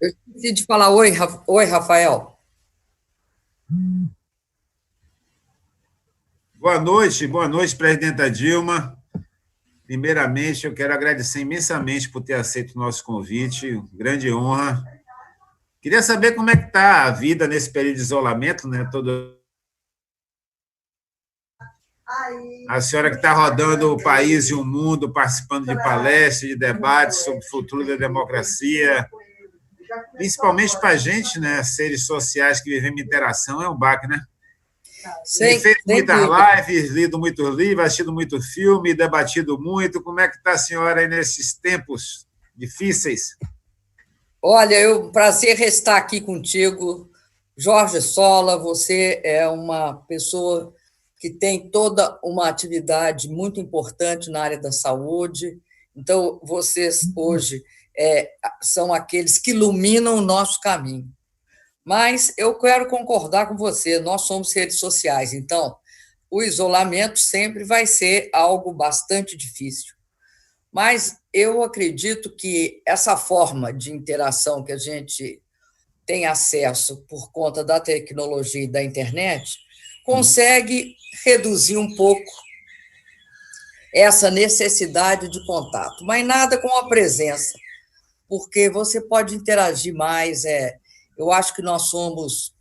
Eu esqueci de falar oi, Rafael. Boa noite, presidenta Dilma. Primeiramente, eu quero agradecer imensamente por ter aceito o nosso convite, grande honra. Queria saber como é que está a vida nesse período de isolamento, né? A senhora que está rodando o país e o mundo, participando de palestras, de debates sobre o futuro da democracia, principalmente para a gente, né? Seres sociais que vivemos interação, é um baque, né? Tem Sem, feito sem muitas dúvida. lives, lido muitos livros, assistido muito filme, debatido muito. Como é que está a senhora aí nesses tempos difíceis? Olha, um prazer estar aqui contigo, Jorge Sola. Você é uma pessoa que tem toda uma atividade muito importante na área da saúde. Então, vocês hoje são aqueles que iluminam o nosso caminho. Mas eu quero concordar com você, nós somos redes sociais, então o isolamento sempre vai ser algo bastante difícil. Mas eu acredito que essa forma de interação que a gente tem acesso por conta da tecnologia e da internet consegue reduzir um pouco essa necessidade de contato, mas nada com a presença, porque você pode interagir mais. Eu acho que nós somos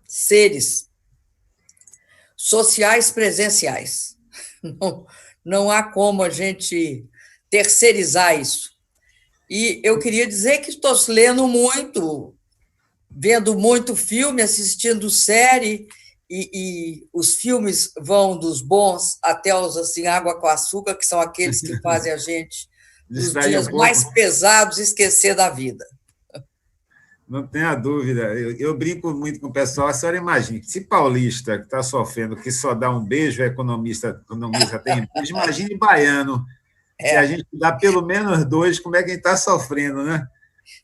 seres sociais presenciais. Não, não há como a gente terceirizar isso. E eu queria dizer que estou lendo muito, vendo muito filme, assistindo série, e os filmes vão dos bons até os assim, água com açúcar, que são aqueles que fazem a gente, nos Distrair um dias mais pouco? pesados, esquecer da vida. Não tenha dúvida. Eu brinco muito com o pessoal. A senhora imagina, se paulista que está sofrendo, que só dá um beijo, economista tem beijo, imagine baiano. Se a É. gente dá pelo menos dois, como é que a gente está sofrendo, né?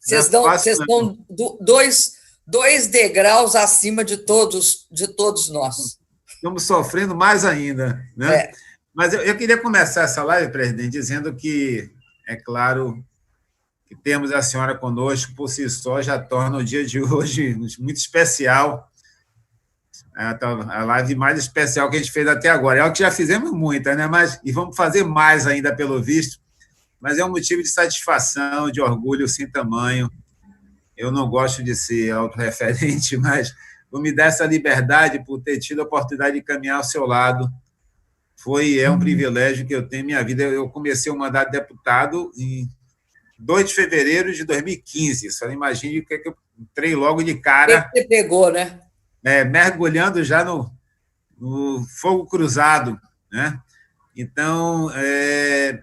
Não é fácil, Vocês não. estão dois degraus acima de todos nós. Estamos sofrendo mais ainda, né? É. Mas eu queria começar essa live, presidente, dizendo que, é claro, que temos a senhora conosco por si só, já torna o dia de hoje muito especial, a live mais especial que a gente fez até agora. É o que já fizemos muita, né? E vamos fazer mais ainda, pelo visto, mas é um motivo de satisfação, de orgulho sem tamanho. Eu não gosto de ser autorreferente, mas vou me dar essa liberdade por ter tido a oportunidade de caminhar ao seu lado. É um privilégio que eu tenho em minha vida. Eu comecei o mandato de deputado em 2 de fevereiro de 2015. Só imagine o que eu entrei logo de O que cara, você pegou, né? mergulhando já no fogo cruzado, né? Então, é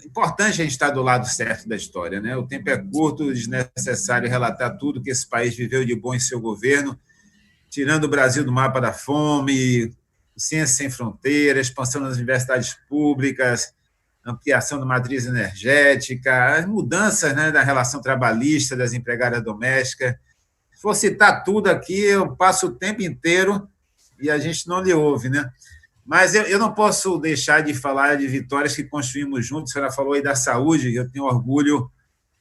importante a gente estar do lado certo da história, né? O tempo é curto, desnecessário relatar tudo que esse país viveu de bom em seu governo, tirando o Brasil do mapa da fome, ciência sem fronteira, expansão das universidades públicas, ampliação da matriz energética, as mudanças, né, da relação trabalhista das empregadas domésticas. Se for citar tudo aqui, eu passo o tempo inteiro e a gente não lhe ouve, né? Mas eu não posso deixar de falar de vitórias que construímos juntos. A senhora falou aí da saúde, eu tenho orgulho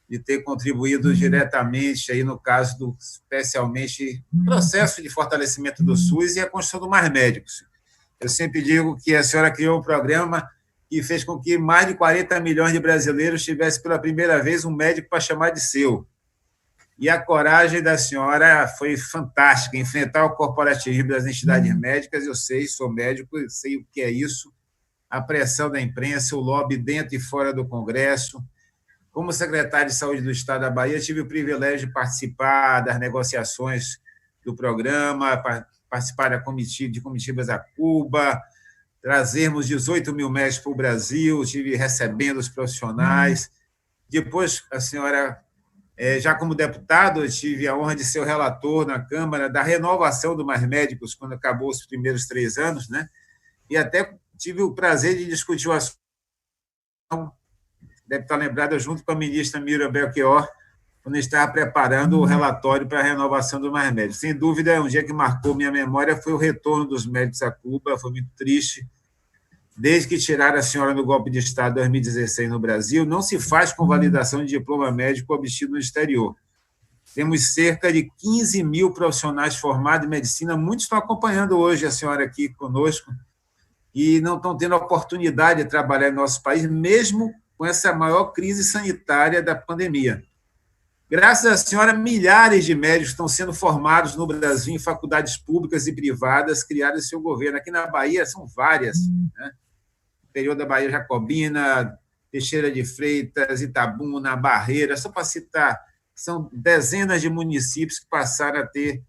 de ter contribuído diretamente aí no caso do especialmente processo de fortalecimento do SUS e a construção do Mais Médicos. Eu sempre digo que a senhora criou um programa que fez com que mais de 40 milhões de brasileiros tivessem pela primeira vez um médico para chamar de seu. E a coragem da senhora foi fantástica, enfrentar o corporativismo das entidades médicas. Eu sei, sou médico, sei o que é isso, a pressão da imprensa, o lobby dentro e fora do Congresso. Como secretário de Saúde do Estado da Bahia, tive o privilégio de participar das negociações do programa, participar de comitivas a Cuba, trazermos 18 mil médicos para o Brasil, estive recebendo os profissionais. Depois, a senhora, já como deputado, eu tive a honra de ser o relator na Câmara da renovação do Mais Médicos, quando acabou os primeiros 3 anos, né? E até tive o prazer de discutir o assunto, deve estar lembrada, junto com a ministra Miriam Belchior, quando estava preparando o relatório para a renovação do Mais Médicos. Sem dúvida, um dia que marcou minha memória foi o retorno dos médicos a Cuba, foi muito triste. Desde que tiraram a senhora do golpe de Estado em 2016 no Brasil, não se faz convalidação de diploma médico obtido no exterior. Temos cerca de 15 mil profissionais formados em medicina, muitos estão acompanhando hoje a senhora aqui conosco, e não estão tendo a oportunidade de trabalhar em nosso país, mesmo com essa maior crise sanitária da pandemia. Graças à senhora, milhares de médicos estão sendo formados no Brasil em faculdades públicas e privadas criadas em seu governo. Aqui na Bahia são várias, né? Interior da Bahia, Jacobina, Teixeira de Freitas, Itabuna, Barreira, só para citar, são dezenas de municípios que passaram a ter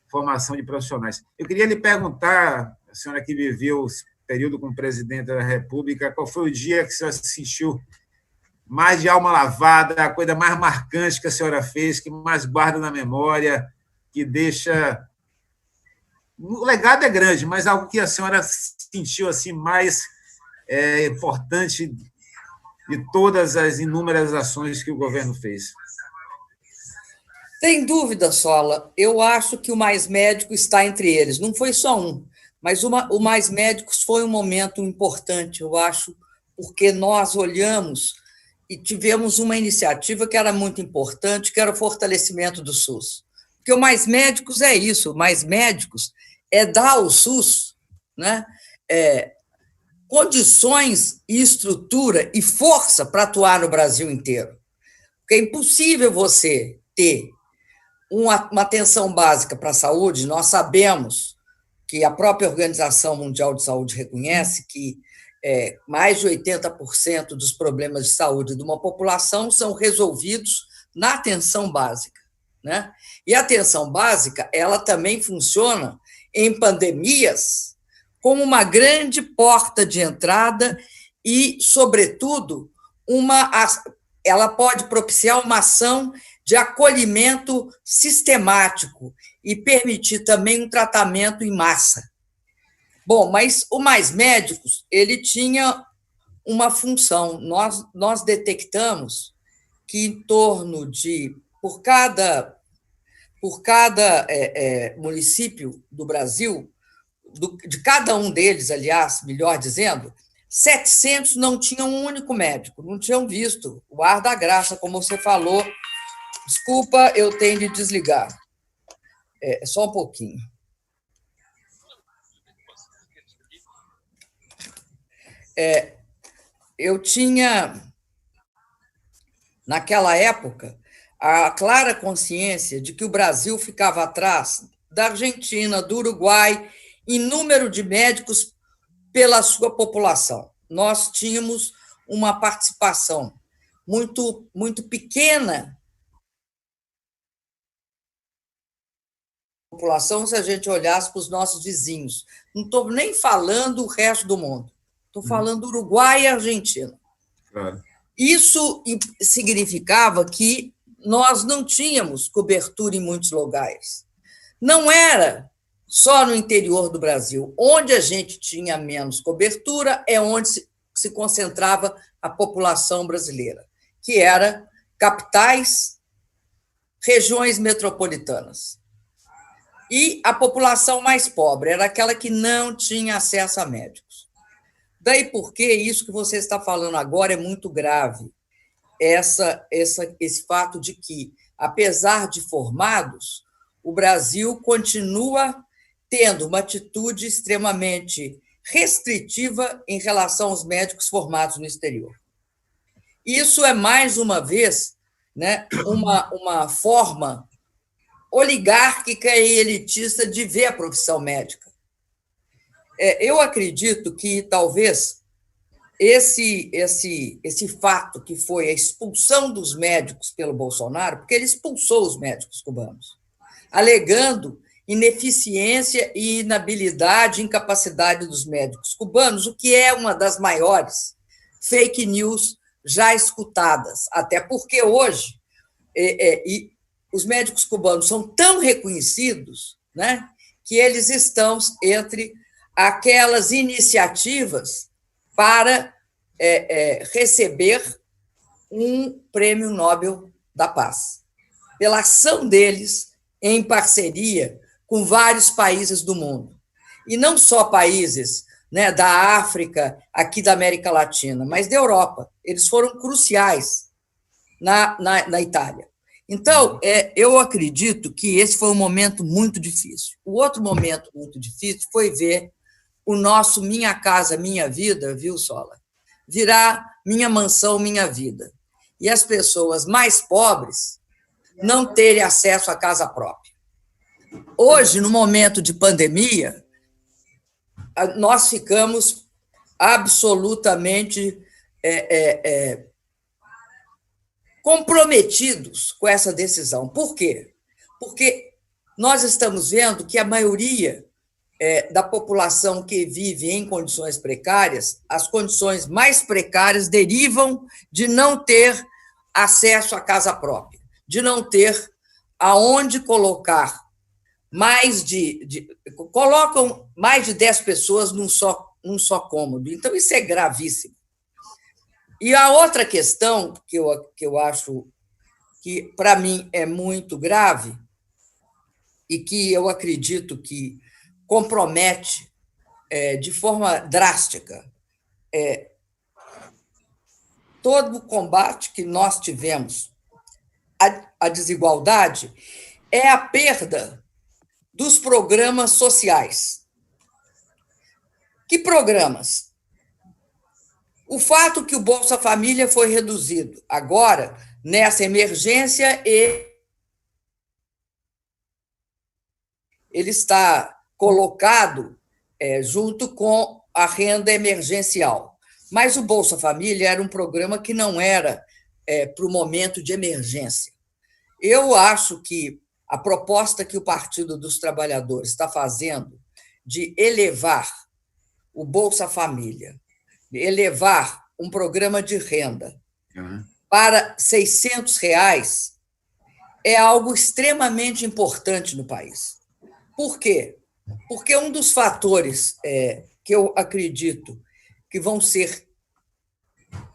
formação de profissionais. Eu queria lhe perguntar, a senhora que viveu o período como presidente da República, qual foi o dia que a senhora se sentiu mais de alma lavada, a coisa mais marcante que a senhora fez, que mais guarda na memória, que deixa... O legado é grande, mas algo que a senhora sentiu assim mais importante de todas as inúmeras ações que o governo fez. Sem dúvida, Sola. Eu acho que o Mais Médico está entre eles. Não foi só um, mas o Mais Médicos foi um momento importante, eu acho, porque nós olhamos e tivemos uma iniciativa que era muito importante, que era o fortalecimento do SUS. Porque o Mais Médicos é isso, o Mais Médicos é dar ao SUS, né, condições e estrutura e força para atuar no Brasil inteiro. Porque é impossível você ter uma atenção básica para a saúde. Nós sabemos que a própria Organização Mundial de Saúde reconhece que mais de 80% dos problemas de saúde de uma população são resolvidos na atenção básica, né? E a atenção básica, ela também funciona em pandemias como uma grande porta de entrada e, sobretudo, ela pode propiciar uma ação de acolhimento sistemático e permitir também um tratamento em massa. Bom, mas o Mais Médicos, ele tinha uma função. Nós detectamos que em torno de, por cada município do Brasil, de cada um deles, aliás, melhor dizendo, 700 não tinham um único médico, não tinham visto o ar da graça, como você falou. Desculpa, eu tenho de desligar. Só um pouquinho. Eu tinha, naquela época, a clara consciência de que o Brasil ficava atrás da Argentina, do Uruguai, em número de médicos pela sua população. Nós tínhamos uma participação muito, muito pequena da população se a gente olhasse para os nossos vizinhos. Não estou nem falando o resto do mundo. Estou falando Uruguai e Argentina. Claro. Isso significava que nós não tínhamos cobertura em muitos lugares. Não era só no interior do Brasil. Onde a gente tinha menos cobertura é onde se concentrava a população brasileira, que era capitais, regiões metropolitanas. E a população mais pobre era aquela que não tinha acesso a médicos. Daí porque isso que você está falando agora é muito grave, esse fato de que, apesar de formados, o Brasil continua tendo uma atitude extremamente restritiva em relação aos médicos formados no exterior. Isso é, mais uma vez, né, uma forma oligárquica e elitista de ver a profissão médica. Eu acredito que, talvez, esse fato que foi a expulsão dos médicos pelo Bolsonaro, porque ele expulsou os médicos cubanos, alegando ineficiência e inabilidade, incapacidade dos médicos cubanos, o que é uma das maiores fake news já escutadas, até porque hoje os médicos cubanos são tão reconhecidos, né, que eles estão entre aquelas iniciativas para receber um prêmio Nobel da Paz, pela ação deles em parceria com vários países do mundo. E não só países, né, da África, aqui da América Latina, mas da Europa. Eles foram cruciais na Itália. Então, eu acredito que esse foi um momento muito difícil. O outro momento muito difícil foi ver o nosso Minha Casa Minha Vida, viu, Sola? Virar Minha Mansão Minha Vida. E as pessoas mais pobres não terem acesso à casa própria. Hoje, no momento de pandemia, nós ficamos absolutamente comprometidos com essa decisão. Por quê? Porque nós estamos vendo que a maioria da população que vive em condições precárias, as condições mais precárias derivam de não ter acesso à casa própria, de não ter aonde colocar colocam mais de 10 pessoas num só cômodo. Então, isso é gravíssimo. E a outra questão que eu acho que, para mim, é muito grave e que eu acredito que compromete de forma drástica todo o combate que nós tivemos à desigualdade é a perda dos programas sociais. Que programas? O fato que o Bolsa Família foi reduzido agora, nessa emergência, ele está colocado junto com a renda emergencial. Mas o Bolsa Família era um programa que não era para o momento de emergência. Eu acho que a proposta que o Partido dos Trabalhadores está fazendo de elevar o Bolsa Família, de elevar um programa de renda para R$600, é algo extremamente importante no país. Por quê? Porque um dos fatores que eu acredito que vão ser,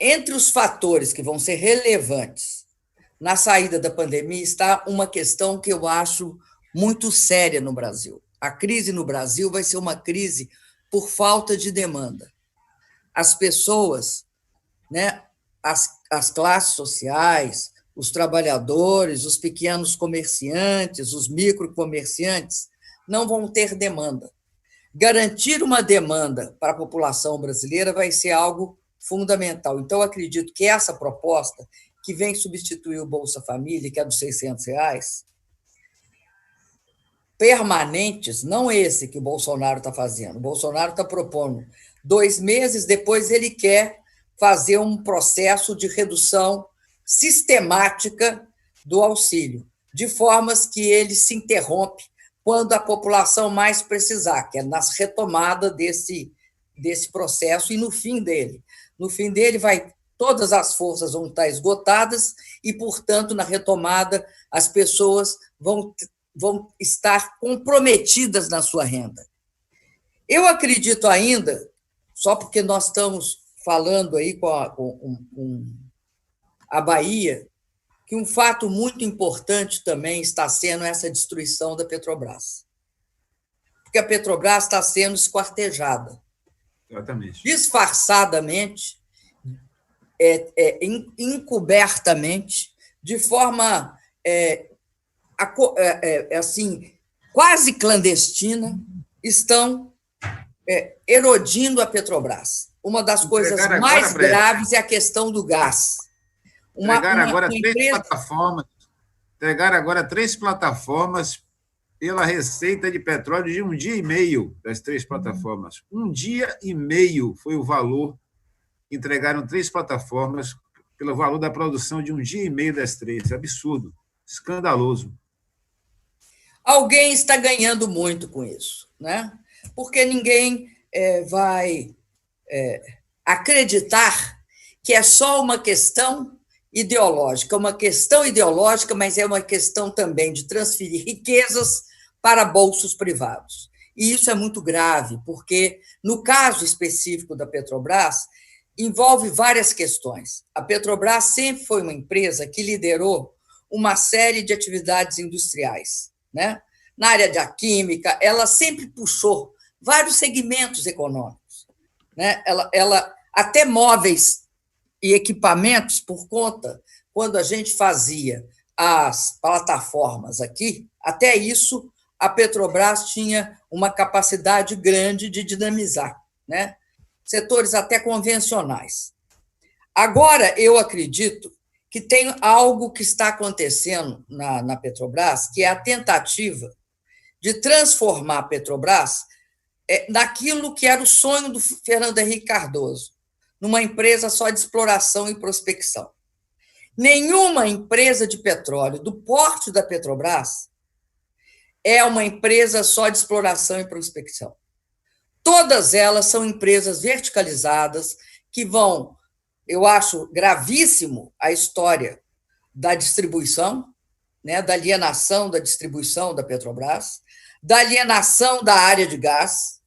entre os fatores que vão ser relevantes na saída da pandemia, está uma questão que eu acho muito séria no Brasil. A crise no Brasil vai ser uma crise por falta de demanda. As pessoas, as classes sociais, os trabalhadores, os pequenos comerciantes, os microcomerciantes, não vão ter demanda. Garantir uma demanda para a população brasileira vai ser algo fundamental. Então, eu acredito que essa proposta, que vem substituir o Bolsa Família, que é dos R$600, permanentes, não esse que o Bolsonaro está fazendo. O Bolsonaro está propondo 2 meses, depois ele quer fazer um processo de redução sistemática do auxílio, de formas que ele se interrompe quando a população mais precisar, que é na retomada desse processo e no fim dele. No fim dele, todas as forças vão estar esgotadas e, portanto, na retomada, as pessoas vão estar comprometidas na sua renda. Eu acredito ainda, só porque nós estamos falando aí com a Bahia, que um fato muito importante também está sendo essa destruição da Petrobras. Porque a Petrobras está sendo esquartejada. Exatamente. Disfarçadamente, encobertamente, de forma assim, quase clandestina, estão erodindo a Petrobras. Uma das coisas mais graves é a questão do gás. Entregaram agora 3 plataformas pela receita de petróleo de 1 dia e meio das 3 plataformas. 1 dia e meio foi o valor que entregaram 3 plataformas pelo valor da produção de 1 dia e meio das 3. Absurdo, escandaloso. Alguém está ganhando muito com isso, porque ninguém vai acreditar que é só uma questão ideológica. Uma questão ideológica, mas é uma questão também de transferir riquezas para bolsos privados. E isso é muito grave, porque, no caso específico da Petrobras, envolve várias questões. A Petrobras sempre foi uma empresa que liderou uma série de atividades industriais. Na área da química, ela sempre puxou vários segmentos econômicos. Ela até móveis e equipamentos, por conta, quando a gente fazia as plataformas aqui, até isso, a Petrobras tinha uma capacidade grande de dinamizar, né? Setores até convencionais. Agora, eu acredito que tem algo que está acontecendo na Petrobras, que é a tentativa de transformar a Petrobras naquilo que era o sonho do Fernando Henrique Cardoso, numa empresa só de exploração e prospecção. Nenhuma empresa de petróleo do porte da Petrobras é uma empresa só de exploração e prospecção. Todas elas são empresas verticalizadas que vão, eu acho gravíssimo a história da distribuição, né, da alienação da distribuição da Petrobras, da alienação da área de gás,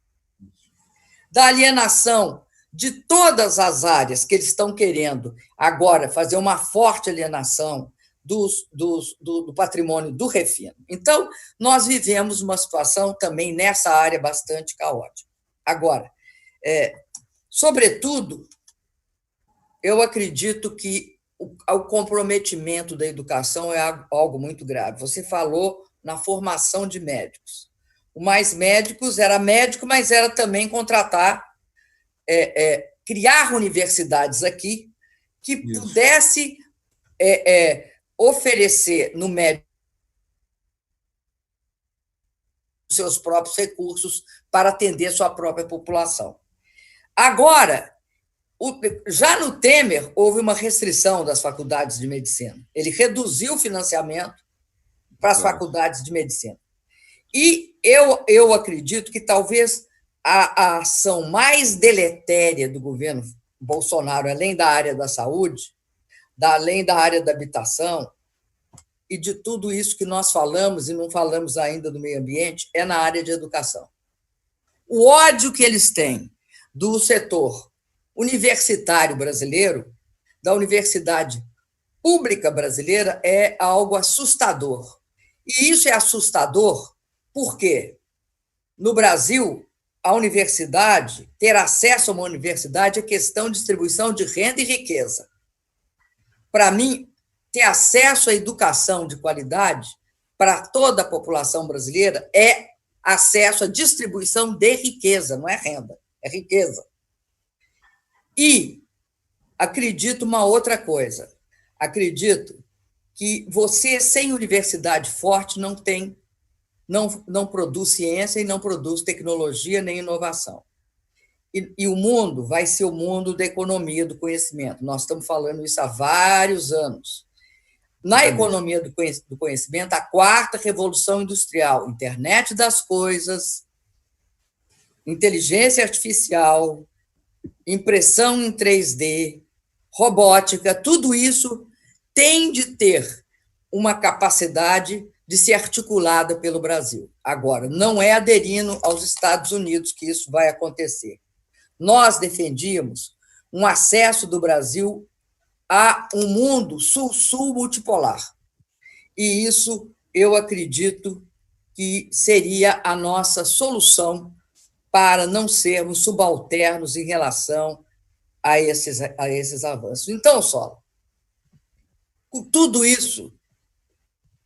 da alienação de todas as áreas que eles estão querendo agora fazer uma forte alienação do patrimônio do refino. Então, nós vivemos uma situação também nessa área bastante caótica. Agora, sobretudo, eu acredito que o comprometimento da educação é algo muito grave. Você falou na formação de médicos. O Mais Médicos era médico, mas era também contratar, criar universidades aqui que pudesse oferecer no médico seus próprios recursos para atender sua própria população. Agora, já no Temer, houve uma restrição das faculdades de medicina. Ele reduziu o financiamento para as faculdades de medicina. E eu acredito que talvez a ação mais deletéria do governo Bolsonaro, além da área da saúde, além da área da habitação, e de tudo isso que nós falamos e não falamos ainda do meio ambiente, é na área de educação. O ódio que eles têm do setor universitário brasileiro, da universidade pública brasileira, é algo assustador. E isso é assustador porque, no Brasil, a universidade, ter acesso a uma universidade é questão de distribuição de renda e riqueza. Para mim, ter acesso à educação de qualidade para toda a população brasileira é acesso à distribuição de riqueza, não é renda, é riqueza. E acredito uma outra coisa, acredito que você, sem universidade forte, não produz ciência e não produz tecnologia nem inovação. E o mundo vai ser o mundo da economia do conhecimento. Nós estamos falando isso há vários anos. Na economia do conhecimento, a quarta revolução industrial, internet das coisas, inteligência artificial, impressão em 3D, robótica, tudo isso tem de ter uma capacidade de ser articulada pelo Brasil. Agora, não é aderindo aos Estados Unidos que isso vai acontecer. Nós defendíamos um acesso do Brasil a um mundo sul-sul multipolar. E isso, eu acredito que seria a nossa solução para não sermos subalternos em relação a esses avanços. Então, Sola, tudo isso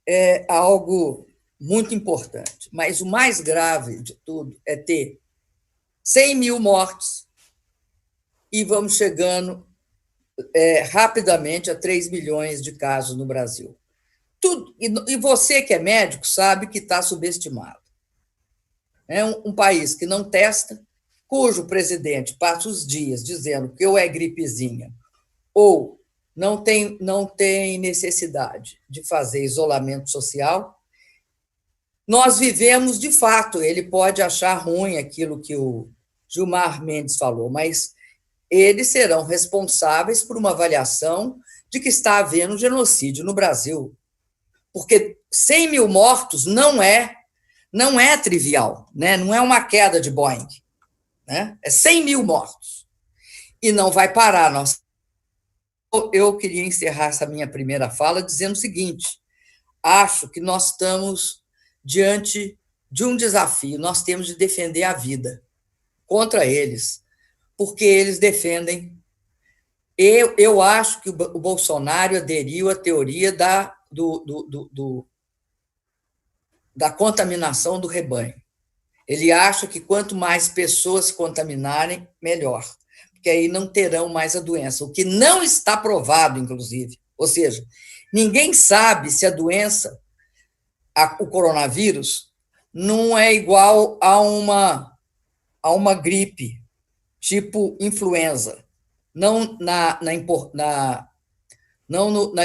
é algo muito importante, mas o mais grave de tudo é ter 100 mil mortes e vamos chegando rapidamente a 3 milhões de casos no Brasil. E você que é médico sabe que está subestimado. É um país que não testa, cujo presidente passa os dias dizendo que ou é gripezinha ou não tem necessidade de fazer isolamento social. Nós vivemos, de fato, ele pode achar ruim aquilo que o Gilmar Mendes falou, mas eles serão responsáveis por uma avaliação de que está havendo genocídio no Brasil. Porque 100 mil mortos não é trivial, né? Não é uma queda de Boeing. Né? É 100 mil mortos. E não vai parar. Eu queria encerrar essa minha primeira fala dizendo o seguinte: acho que nós estamos diante de um desafio. Nós temos de defender a vida contra eles, porque eles defendem. Eu acho que o Bolsonaro aderiu à teoria da da contaminação do rebanho. Ele acha que quanto mais pessoas se contaminarem, melhor, porque aí não terão mais a doença, o que não está provado, inclusive. Ou seja, ninguém sabe se a doença, o coronavírus, não é igual a uma gripe, tipo influenza, não na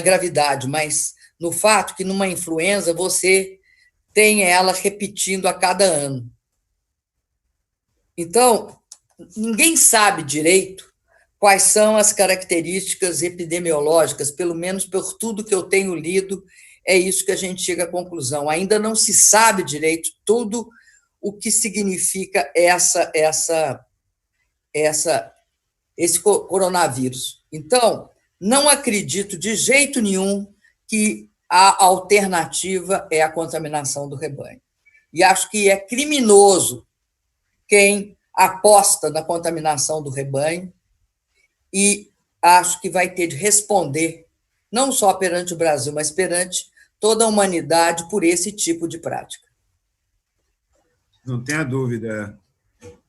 gravidade, mas no fato que numa influenza você tem ela repetindo a cada ano. Então, ninguém sabe direito quais são as características epidemiológicas, pelo menos por tudo que eu tenho lido, é isso que a gente chega à conclusão. Ainda não se sabe direito tudo o que significa esse coronavírus. Então, não acredito de jeito nenhum que a alternativa é a contaminação do rebanho. E acho que é criminoso quem aposta na contaminação do rebanho, e acho que vai ter de responder, não só perante o Brasil, mas perante toda a humanidade por esse tipo de prática. Não tenha dúvida.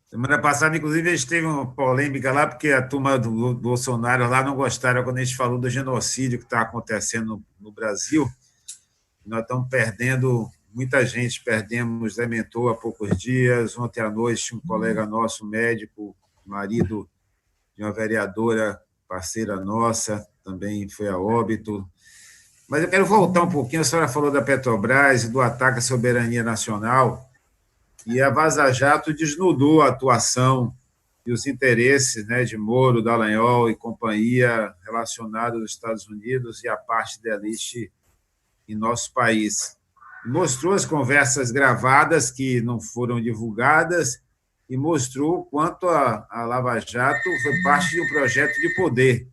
Semana passada, inclusive, a gente teve uma polêmica lá, porque a turma do Bolsonaro lá não gostaram quando a gente falou do genocídio que está acontecendo no Brasil. Nós estamos perdendo, muita gente perdemos, lamentou há poucos dias. Ontem à noite, um colega nosso, médico, marido de uma vereadora, parceira nossa, também foi a óbito. Mas eu quero voltar um pouquinho, a senhora falou da Petrobras e do ataque à soberania nacional, e a Vaza Jato desnudou a atuação e os interesses, né, de Moro, Dallagnol e companhia relacionados aos Estados Unidos e a parte da elite em nosso país. Mostrou as conversas gravadas que não foram divulgadas e mostrou o quanto a Lava Jato foi parte de um projeto de poder,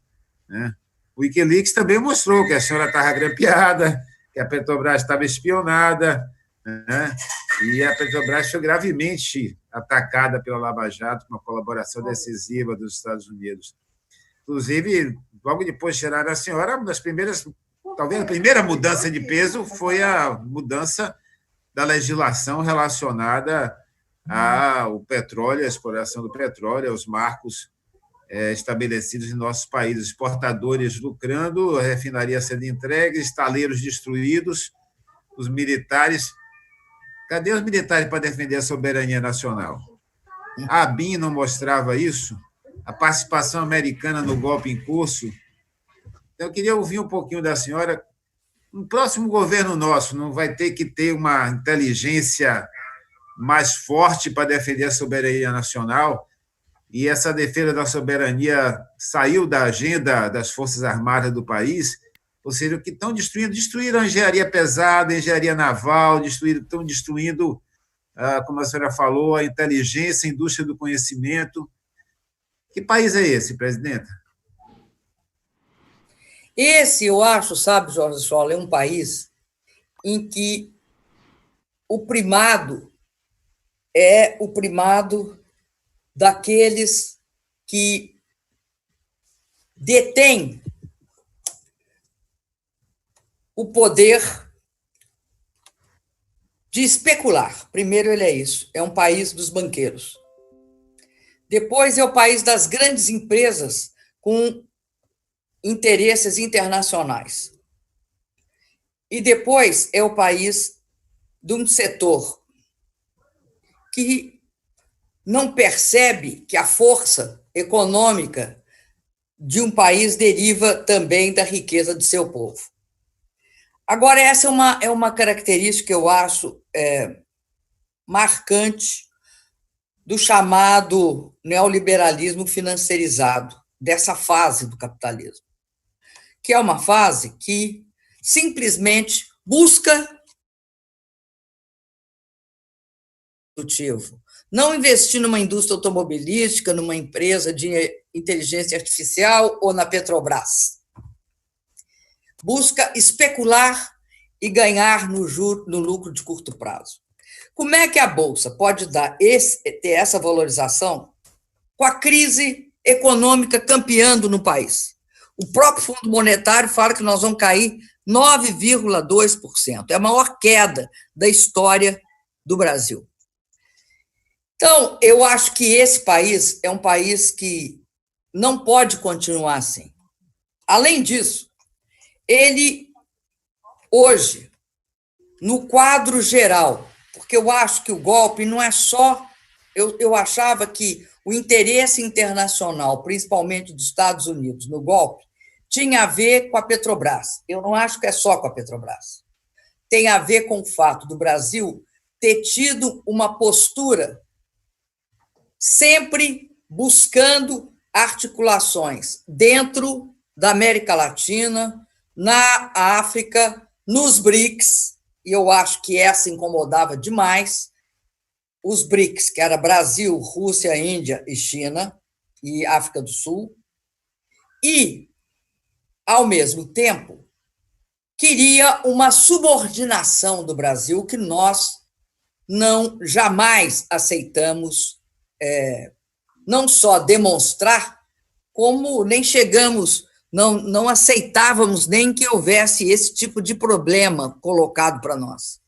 né? O Wikileaks também mostrou que a senhora estava grampeada, que a Petrobras estava espionada, né? E a Petrobras foi gravemente atacada pela Lava Jato, com uma colaboração decisiva dos Estados Unidos. Inclusive, logo depois de tirar a senhora, uma das primeiras, talvez a primeira mudança de peso foi a mudança da legislação relacionada ao petróleo, à exploração do petróleo, aos marcos estabelecidos em nossos países, exportadores lucrando, a refinaria sendo entregue, estaleiros destruídos, os militares. Cadê os militares para defender a soberania nacional? A ABIN não mostrava isso? A participação americana no golpe em curso? Então, eu queria ouvir um pouquinho da senhora. Um próximo governo nosso não vai ter que ter uma inteligência mais forte para defender a soberania nacional? E essa defesa da soberania saiu da agenda das Forças Armadas do país? Ou seja, o que estão destruíram a engenharia pesada, a engenharia naval, estão destruindo, como a senhora falou, a inteligência, a indústria do conhecimento. Que país é esse, presidenta? Esse, eu acho, sabe, Jorge Sola, é um país em que o primado é o primado daqueles que detêm o poder de especular. Primeiro, ele é isso, é um país dos banqueiros. Depois, é o país das grandes empresas com interesses internacionais. E depois, é o país de um setor que não percebe que a força econômica de um país deriva também da riqueza de seu povo. Agora, essa é uma característica que eu acho marcante do chamado neoliberalismo financiarizado, dessa fase do capitalismo, que é uma fase que simplesmente busca produtivo, não investir numa indústria automobilística, numa empresa de inteligência artificial ou na Petrobras. Busca especular e ganhar no lucro de curto prazo. Como é que a Bolsa pode ter essa valorização com a crise econômica campeando no país? O próprio Fundo Monetário fala que nós vamos cair 9,2%. É a maior queda da história do Brasil. Então, eu acho que esse país é um país que não pode continuar assim. Além disso, ele, hoje, no quadro geral, porque eu acho que o golpe não é só... Eu achava que o interesse internacional, principalmente dos Estados Unidos, no golpe, tinha a ver com a Petrobras. Eu não acho que é só com a Petrobras. Tem a ver com o fato do Brasil ter tido uma postura sempre buscando articulações dentro da América Latina, na África, nos BRICS, e eu acho que essa incomodava demais, os BRICS, que era Brasil, Rússia, Índia e China, e África do Sul, e, ao mesmo tempo, queria uma subordinação do Brasil que nós não jamais aceitamos, não só demonstrar, como nem chegamos, não aceitávamos nem que houvesse esse tipo de problema colocado para nós.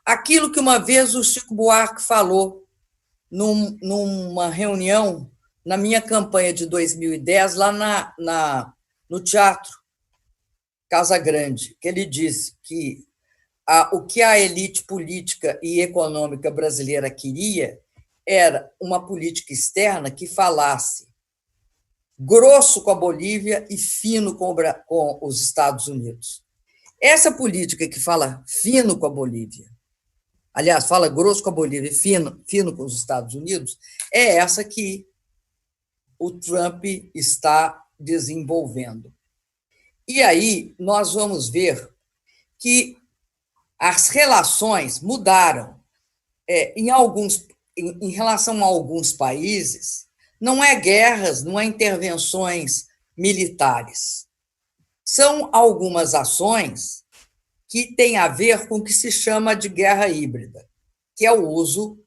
Aquilo que uma vez o Chico Buarque falou numa reunião na minha campanha de 2010, lá no Teatro Casa Grande, que ele disse que o que a elite política e econômica brasileira queria era uma política externa que falasse grosso com a Bolívia e fino com os Estados Unidos. Essa política que fala fino com a Bolívia, aliás, fala grosso com a Bolívia e fino com os Estados Unidos, é essa que o Trump está desenvolvendo. E aí nós vamos ver que as relações mudaram. Em relação a alguns países, não é guerras, não é intervenções militares. São algumas ações que têm a ver com o que se chama de guerra híbrida, que é o uso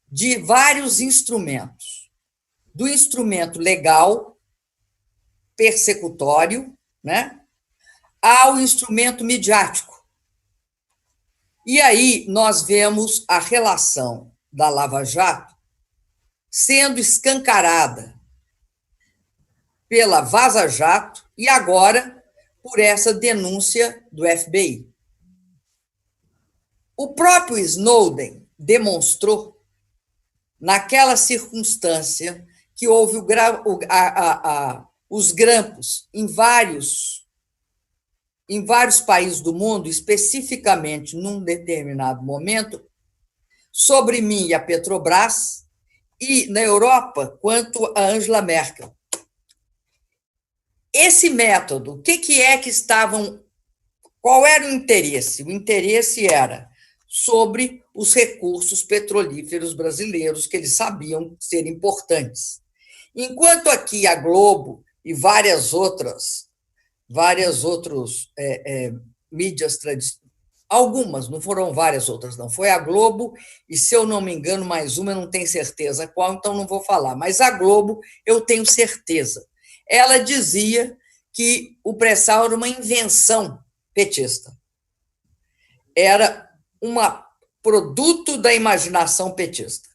de vários instrumentos. Do instrumento legal, persecutório, né, ao instrumento midiático. E aí nós vemos a relação da Lava Jato sendo escancarada pela Vaza Jato e agora por essa denúncia do FBI. O próprio Snowden demonstrou, naquela circunstância, que houve os grampos em vários países do mundo, especificamente num determinado momento, sobre mim e a Petrobras, e na Europa, quanto a Angela Merkel. Esse método, o que é que estavam... Qual era o interesse? O interesse era sobre os recursos petrolíferos brasileiros, que eles sabiam ser importantes. Enquanto aqui a Globo e várias outras mídias tradicionais, algumas, não foram várias outras, não. Foi a Globo, e, se eu não me engano, mais uma, eu não tenho certeza qual, então não vou falar. Mas a Globo, eu tenho certeza. Ela dizia que o pré-sal era uma invenção petista. Era um produto da imaginação petista.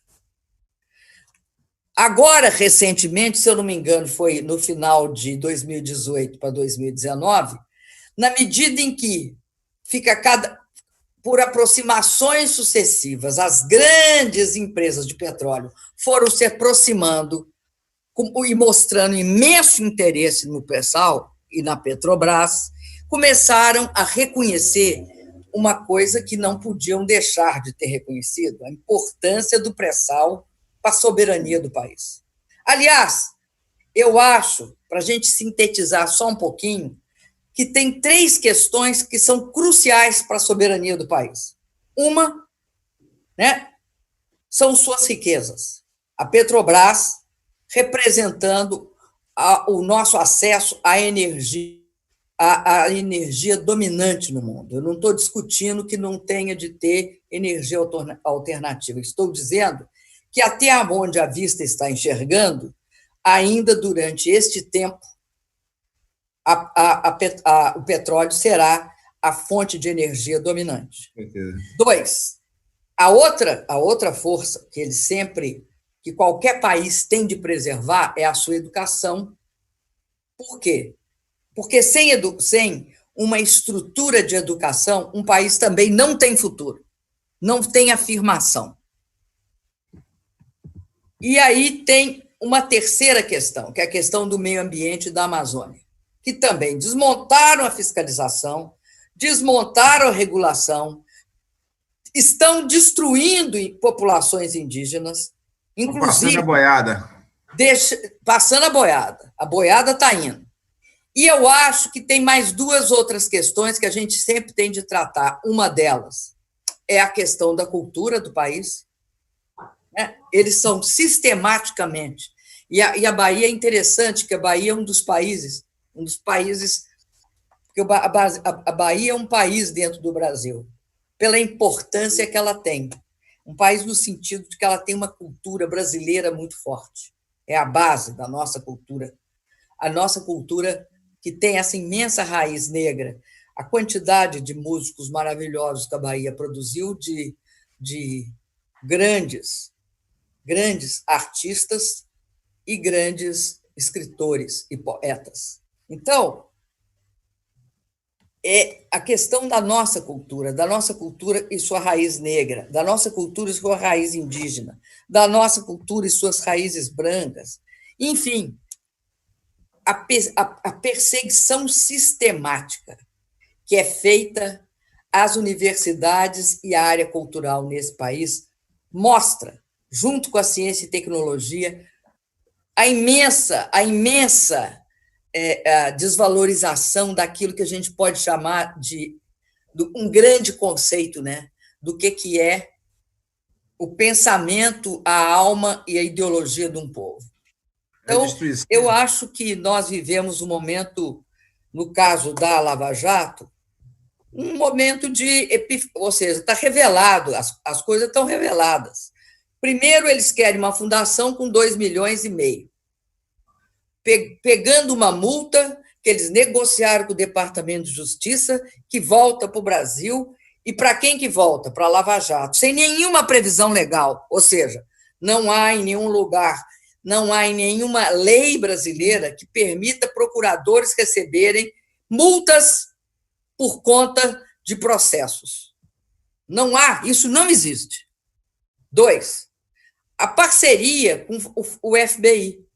Agora, recentemente, se eu não me engano, foi no final de 2018 para 2019, na medida em que por aproximações sucessivas, as grandes empresas de petróleo foram se aproximando e mostrando imenso interesse no pré-sal e na Petrobras, começaram a reconhecer uma coisa que não podiam deixar de ter reconhecido, a importância do pré-sal para a soberania do país. Aliás, eu acho, para a gente sintetizar só um pouquinho, que tem 3 questões que são cruciais para a soberania do país. Uma, né, são suas riquezas. A Petrobras representando o nosso acesso à energia, a energia dominante no mundo. Eu não estou discutindo que não tenha de ter energia alternativa. Estou dizendo que até onde a vista está enxergando, ainda durante este tempo, o petróleo será a fonte de energia dominante. Certeza. 2, a outra força que qualquer país tem de preservar é a sua educação. Por quê? Porque sem uma estrutura de educação, um país também não tem futuro, não tem afirmação. E aí tem uma terceira questão, que é a questão do meio ambiente da Amazônia, que também desmontaram a fiscalização, desmontaram a regulação, estão destruindo populações indígenas, inclusive... Passando a boiada. Passando a boiada está indo. E eu acho que tem mais duas outras questões que a gente sempre tem de tratar. Uma delas é a questão da cultura do país. Eles são sistematicamente... E a Bahia é interessante, que a Bahia é um dos países... Porque a Bahia é um país dentro do Brasil, pela importância que ela tem. Um país no sentido de que ela tem uma cultura brasileira muito forte. É a base da nossa cultura. A nossa cultura que tem essa imensa raiz negra. A quantidade de músicos maravilhosos que a Bahia produziu, de grandes artistas e grandes escritores e poetas. Então, é a questão da nossa cultura e sua raiz negra, da nossa cultura e sua raiz indígena, da nossa cultura e suas raízes brancas. Enfim, a perseguição sistemática que é feita às universidades e à área cultural nesse país mostra, junto com a ciência e tecnologia, a imensa a desvalorização daquilo que a gente pode chamar de um grande conceito, né, do que é o pensamento, a alma e a ideologia de um povo. Então, eu acho que nós vivemos um momento, no caso da Lava Jato, um momento ou seja, está revelado, as coisas estão reveladas. Primeiro, eles querem uma fundação com 2,5 milhões, pegando uma multa que eles negociaram com o Departamento de Justiça, que volta para o Brasil. E para quem que volta? Para a Lava Jato, sem nenhuma previsão legal. Ou seja, não há em nenhum lugar, não há em nenhuma lei brasileira que permita procuradores receberem multas por conta de processos. Não há, isso não existe. 2, a parceria com o FBI.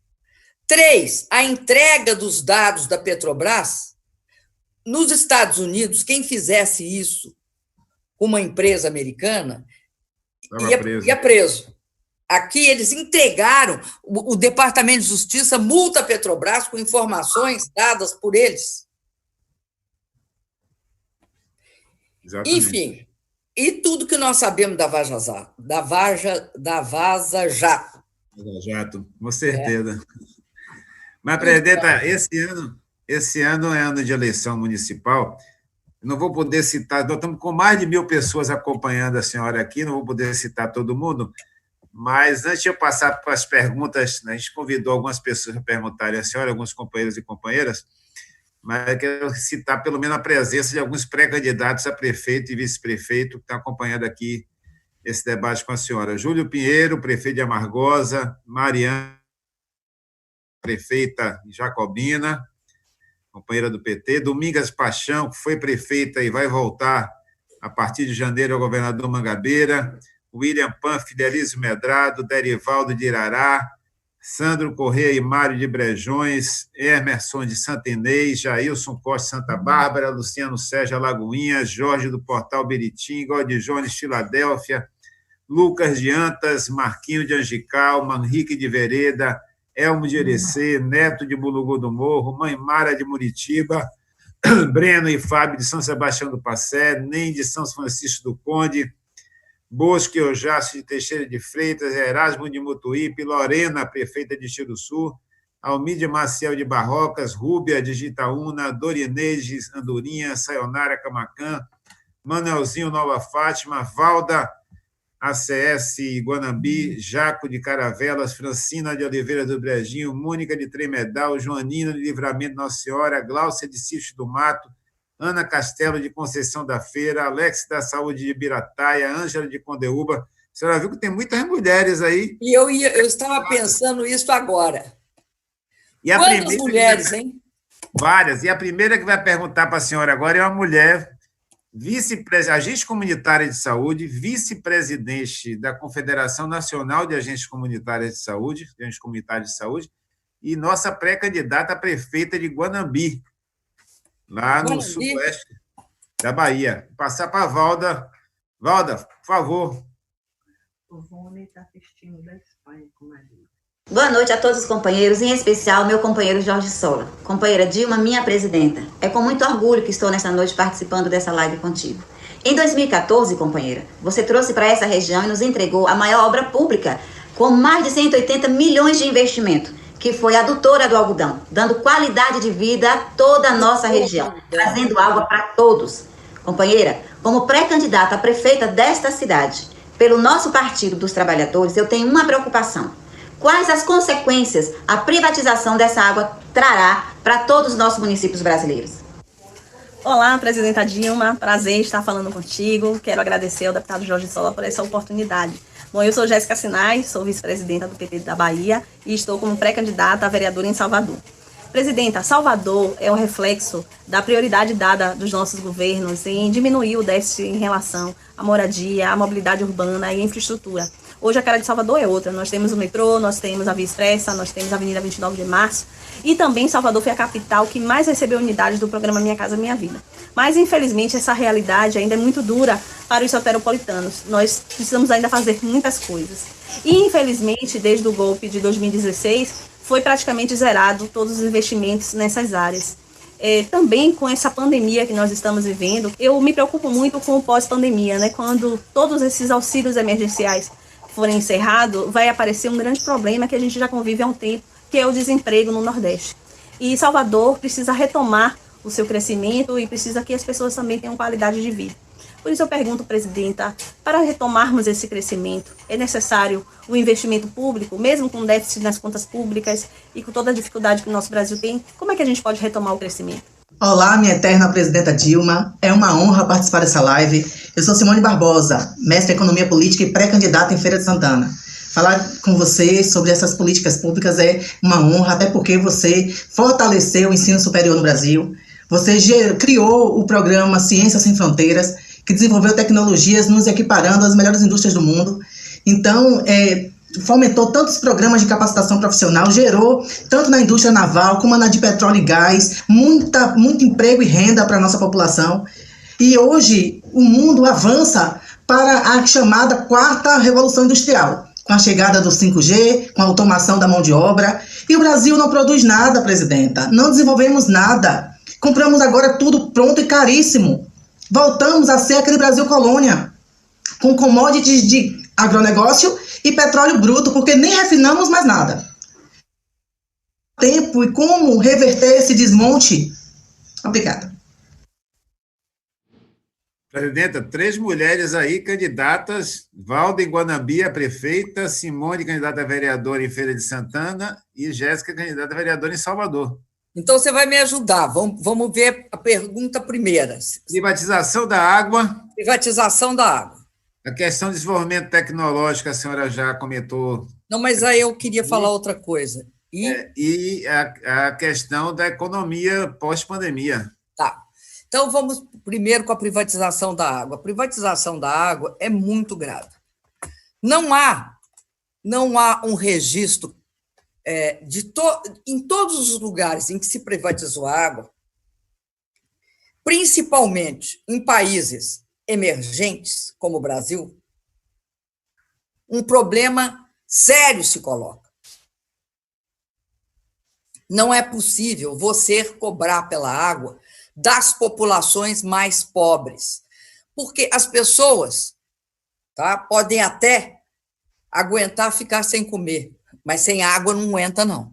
3, a entrega dos dados da Petrobras. Nos Estados Unidos, quem fizesse isso com uma empresa americana ia preso. Aqui eles entregaram, o Departamento de Justiça multa a Petrobras com informações dadas por eles. Exatamente. Enfim, e tudo que nós sabemos da Vaza Jato. Vaza Jato, com certeza. Mas, presidenta, esse ano é ano de eleição municipal. Não vou poder citar, nós estamos com mais de 1.000 pessoas acompanhando a senhora aqui, não vou poder citar todo mundo, mas antes de eu passar para as perguntas, a gente convidou algumas pessoas a perguntarem à senhora, alguns companheiros e companheiras, mas eu quero citar pelo menos a presença de alguns pré-candidatos a prefeito e vice-prefeito que estão acompanhando aqui esse debate com a senhora. Júlio Pinheiro, prefeito de Amargosa, Mariana, prefeita Jacobina, companheira do PT, Domingas Paixão, que foi prefeita e vai voltar a partir de janeiro ao governador Mangabeira, William Pan, Fidelísio Medrado, Derivaldo de Irará, Sandro Correia e Mário de Brejões, Emerson de Santa Inês, Jailson Costa Santa Bárbara, Luciano Sérgio Alagoinhas, Jorge do Portal Biritinga, de Jones Filadélfia, Lucas de Antas, Marquinho de Angical, Manrique de Vereda, Elmo de Erecê, Neto de Bulugu do Morro, Mãe Mara de Muritiba, Breno e Fábio de São Sebastião do Passé, Nem de São Francisco do Conde, Bosque Ojácio de Teixeira de Freitas, Erasmo de Mutuípe, Lorena, prefeita de Sul, Almídia Maciel de Barrocas, Rúbia de Gitaúna, Dorinês de Andorinha, Sayonara Camacã, Manelzinho Nova Fátima, Valda ACS Guanambi, Jaco de Caravelas, Francina de Oliveira do Brejinho, Mônica de Tremedal, Joanina de Livramento Nossa Senhora, Gláucia de Sítio do Mato, Ana Castelo, de Conceição da Feira, Alex, da Saúde de Birataia, Ângela, de Condeúba. A senhora viu que tem muitas mulheres aí. E eu estava pensando isso agora. E a Quantas mulheres, hein? Várias. E a primeira que vai perguntar para a senhora agora é uma mulher, agente comunitária de saúde, vice-presidente da Confederação Nacional de Agentes Comunitários de Saúde, e nossa pré-candidata a prefeita de Guanambi, lá no sudoeste da Bahia. Vou passar para a Valda. Valda, por favor. O Rony está assistindo da Espanha com Maria. Boa noite a todos os companheiros, em especial meu companheiro Jorge Sola. Companheira Dilma, minha presidenta, é com muito orgulho que estou nesta noite participando dessa live contigo. Em 2014, companheira, você trouxe para essa região e nos entregou a maior obra pública, com mais de 180 milhões de investimento, que foi a adutora do algodão, dando qualidade de vida a toda a nossa região, trazendo água para todos. Companheira, como pré-candidata a prefeita desta cidade, pelo nosso Partido dos Trabalhadores, eu tenho uma preocupação. Quais as consequências a privatização dessa água trará para todos os nossos municípios brasileiros? Olá, presidenta Dilma, prazer estar falando contigo. Quero agradecer ao deputado Jorge Sola por essa oportunidade. Bom, eu sou Jéssica Sinai, sou vice-presidenta do PT da Bahia e estou como pré-candidata a vereadora em Salvador. Presidenta, Salvador é um reflexo da prioridade dada dos nossos governos em diminuir o déficit em relação à moradia, à mobilidade urbana e à infraestrutura. Hoje a cara de Salvador é outra. Nós temos o metrô, nós temos a Via Expressa, nós temos a Avenida 29 de Março. E também Salvador foi a capital que mais recebeu unidades do programa Minha Casa Minha Vida. Mas, infelizmente, essa realidade ainda é muito dura para os soteropolitanos. Nós precisamos ainda fazer muitas coisas. E, infelizmente, desde o golpe de 2016, foi praticamente zerado todos os investimentos nessas áreas. Também com essa pandemia que nós estamos vivendo, eu me preocupo muito com o pós-pandemia, né? Quando todos esses auxílios emergenciais forem encerrados, vai aparecer um grande problema que a gente já convive há um tempo, que é o desemprego no Nordeste. E Salvador precisa retomar o seu crescimento e precisa que as pessoas também tenham qualidade de vida. Por isso eu pergunto, presidenta, para retomarmos esse crescimento, é necessário o investimento público, mesmo com déficit nas contas públicas e com toda a dificuldade que o nosso Brasil tem, como é que a gente pode retomar o crescimento? Olá, minha eterna presidenta Dilma. É uma honra participar dessa live. Eu sou Simone Barbosa, mestre em Economia Política e pré-candidata em Feira de Santana. Falar com você sobre essas políticas públicas é uma honra, até porque você fortaleceu o ensino superior no Brasil. Você criou o programa Ciências Sem Fronteiras, que desenvolveu tecnologias nos equiparando às melhores indústrias do mundo. Então, fomentou tantos programas de capacitação profissional, gerou, tanto na indústria naval como na de petróleo e gás, muito emprego e renda para a nossa população. E hoje o mundo avança para a chamada quarta revolução industrial, com a chegada do 5G, com a automação da mão de obra. E o Brasil não produz nada, presidenta. Não desenvolvemos nada. Compramos agora tudo pronto e caríssimo. Voltamos a ser aquele Brasil colônia, com commodities de agronegócio e petróleo bruto, porque nem refinamos mais nada. Tempo e como reverter esse desmonte? Obrigada. Presidenta, 3 mulheres aí candidatas, Valda em Guanambi, a prefeita, Simone, candidata a vereadora em Feira de Santana, e Jéssica, candidata a vereadora em Salvador. Então, você vai me ajudar. Vamos ver a pergunta primeira. Privatização da água. Privatização da água. A questão de desenvolvimento tecnológico, a senhora já comentou. Não, mas aí eu queria falar outra coisa. E a questão da economia pós-pandemia. Tá. Então, vamos primeiro com a privatização da água. A privatização da água é muito grave. Não há um registro em todos os lugares em que se privatizou a água, principalmente em países emergentes, como o Brasil, um problema sério se coloca. Não é possível você cobrar pela água das populações mais pobres, porque as pessoas, tá, podem até aguentar ficar sem comer, mas sem água não aguenta, não.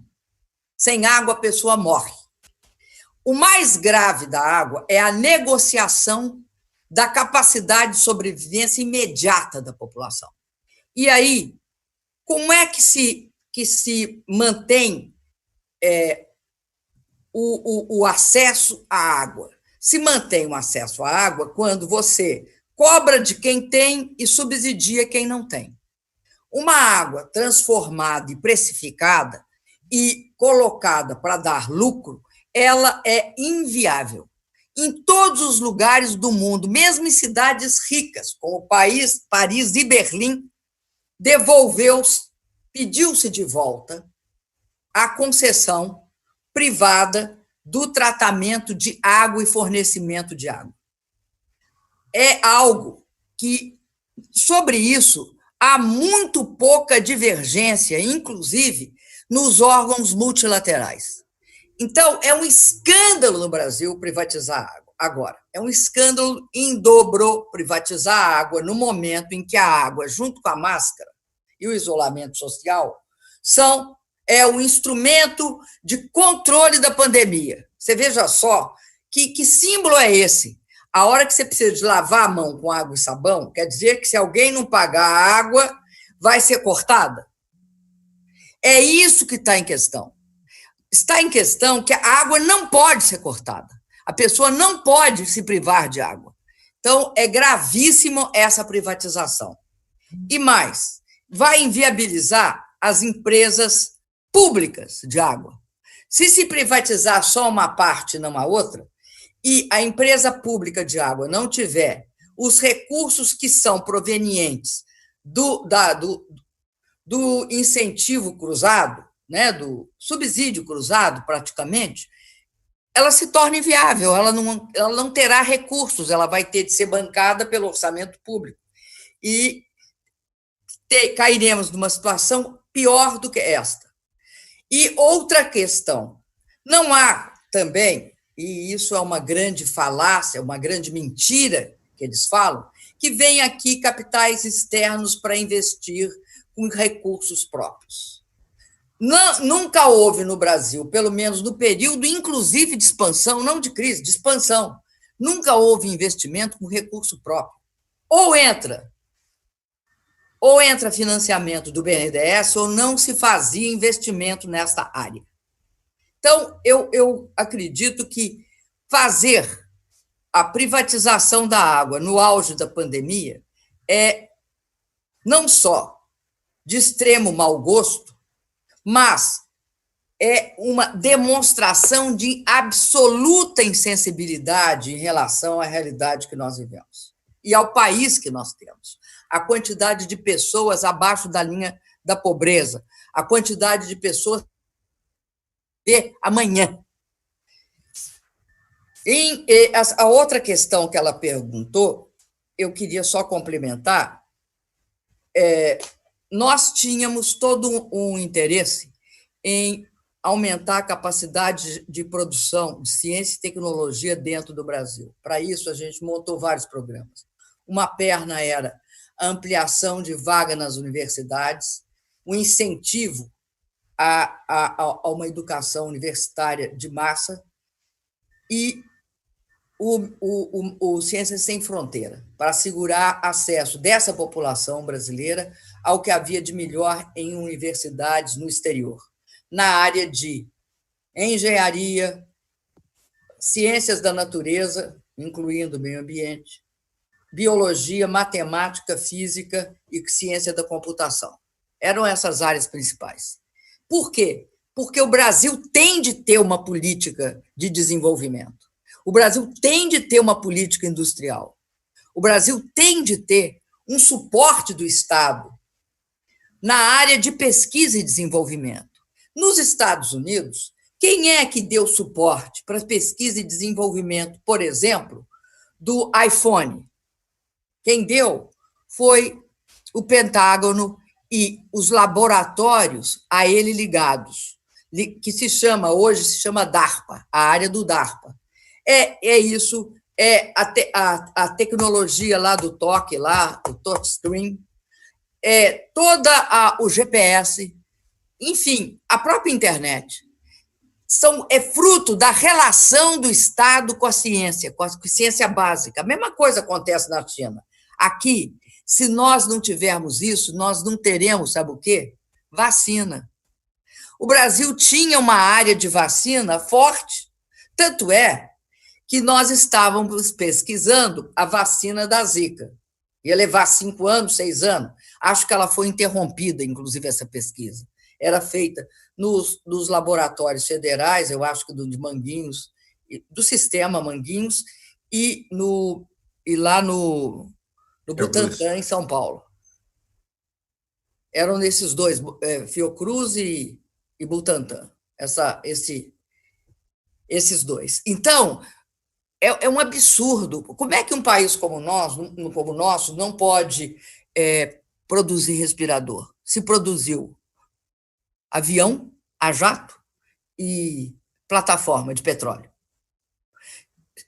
Sem água, a pessoa morre. O mais grave da água é a negociação da capacidade de sobrevivência imediata da população. E aí, como é que se mantém o acesso à água? se mantém o acesso à água quando você cobra de quem tem e subsidia quem não tem. Uma água transformada e precificada e colocada para dar lucro, ela é inviável. Em todos os lugares do mundo, mesmo em cidades ricas, como Paris e Berlim, pediu-se de volta a concessão privada do tratamento de água e fornecimento de água. É algo que, sobre isso, há muito pouca divergência, inclusive nos órgãos multilaterais. Então, é um escândalo no Brasil privatizar a água. Agora, é um escândalo em dobro privatizar a água no momento em que a água, junto com a máscara e o isolamento social, é um instrumento de controle da pandemia. Você veja só que símbolo é esse? A hora que você precisa de lavar a mão com água e sabão, quer dizer que se alguém não pagar a água, vai ser cortada? É isso que está em questão. Está em questão que a água não pode ser cortada. A pessoa não pode se privar de água. Então, é gravíssimo essa privatização. E mais, vai inviabilizar as empresas públicas de água. Se privatizar só uma parte e não a outra, e a empresa pública de água não tiver os recursos que são provenientes do incentivo cruzado, né, do subsídio cruzado, praticamente, ela se torna inviável, ela não terá recursos, ela vai ter de ser bancada pelo orçamento público. E cairemos numa situação pior do que esta. E outra questão, não há também, e isso é uma grande falácia, uma grande mentira que eles falam, que vem aqui capitais externos para investir com recursos próprios. Nunca houve no Brasil, pelo menos no período, inclusive de expansão, não de crise, de expansão, nunca houve investimento com recurso próprio. Ou entra financiamento do BNDES, ou não se fazia investimento nesta área. Então, eu acredito que fazer a privatização da água no auge da pandemia é não só de extremo mau gosto, mas é uma demonstração de absoluta insensibilidade em relação à realidade que nós vivemos e ao país que nós temos. A quantidade de pessoas abaixo da linha da pobreza, a quantidade de pessoas de amanhã. A outra questão que ela perguntou, eu queria só complementar, nós tínhamos todo um interesse em aumentar a capacidade de produção de ciência e tecnologia dentro do Brasil. Para isso, a gente montou vários programas. Uma perna era a ampliação de vaga nas universidades, o incentivo a uma educação universitária de massa e o Ciências Sem Fronteira, para assegurar acesso dessa população brasileira ao que havia de melhor em universidades no exterior, na área de engenharia, ciências da natureza, incluindo meio ambiente, biologia, matemática, física e ciência da computação. Eram essas áreas principais. Por quê? Porque o Brasil tem de ter uma política de desenvolvimento. O Brasil tem de ter uma política industrial. O Brasil tem de ter um suporte do Estado na área de pesquisa e desenvolvimento. Nos Estados Unidos, quem é que deu suporte para pesquisa e desenvolvimento, por exemplo, do iPhone? Quem deu foi o Pentágono e os laboratórios a ele ligados, que hoje se chama DARPA, a área do DARPA. É isso, a tecnologia lá do toque, lá, o touchscreen, o GPS, enfim, a própria internet. É fruto da relação do Estado com a ciência básica. A mesma coisa acontece na China. Aqui, se nós não tivermos isso, nós não teremos, sabe o quê? Vacina. O Brasil tinha uma área de vacina forte, tanto é que nós estávamos pesquisando a vacina da Zika. Ia levar 5 anos, 6 anos. Acho que ela foi interrompida, inclusive, essa pesquisa. Era feita nos laboratórios federais, eu acho que de Manguinhos, do sistema Manguinhos, e lá no Butantan, em São Paulo. Eram nesses dois, Fiocruz e Butantan, esses dois. Então, é um absurdo. Como é que um país como o nosso, não pode produzir respirador? Se produziu avião, a jato e plataforma de petróleo.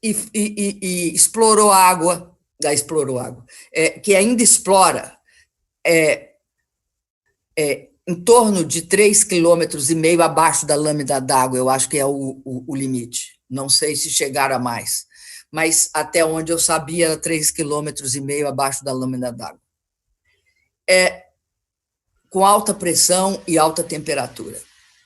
E explorou água, que ainda explora em torno de 3,5 km abaixo da lâmina d'água, eu acho que é o limite. Não sei se chegaram a mais, mas até onde eu sabia era 3,5 km abaixo da lâmina d'água. Com alta pressão e alta temperatura.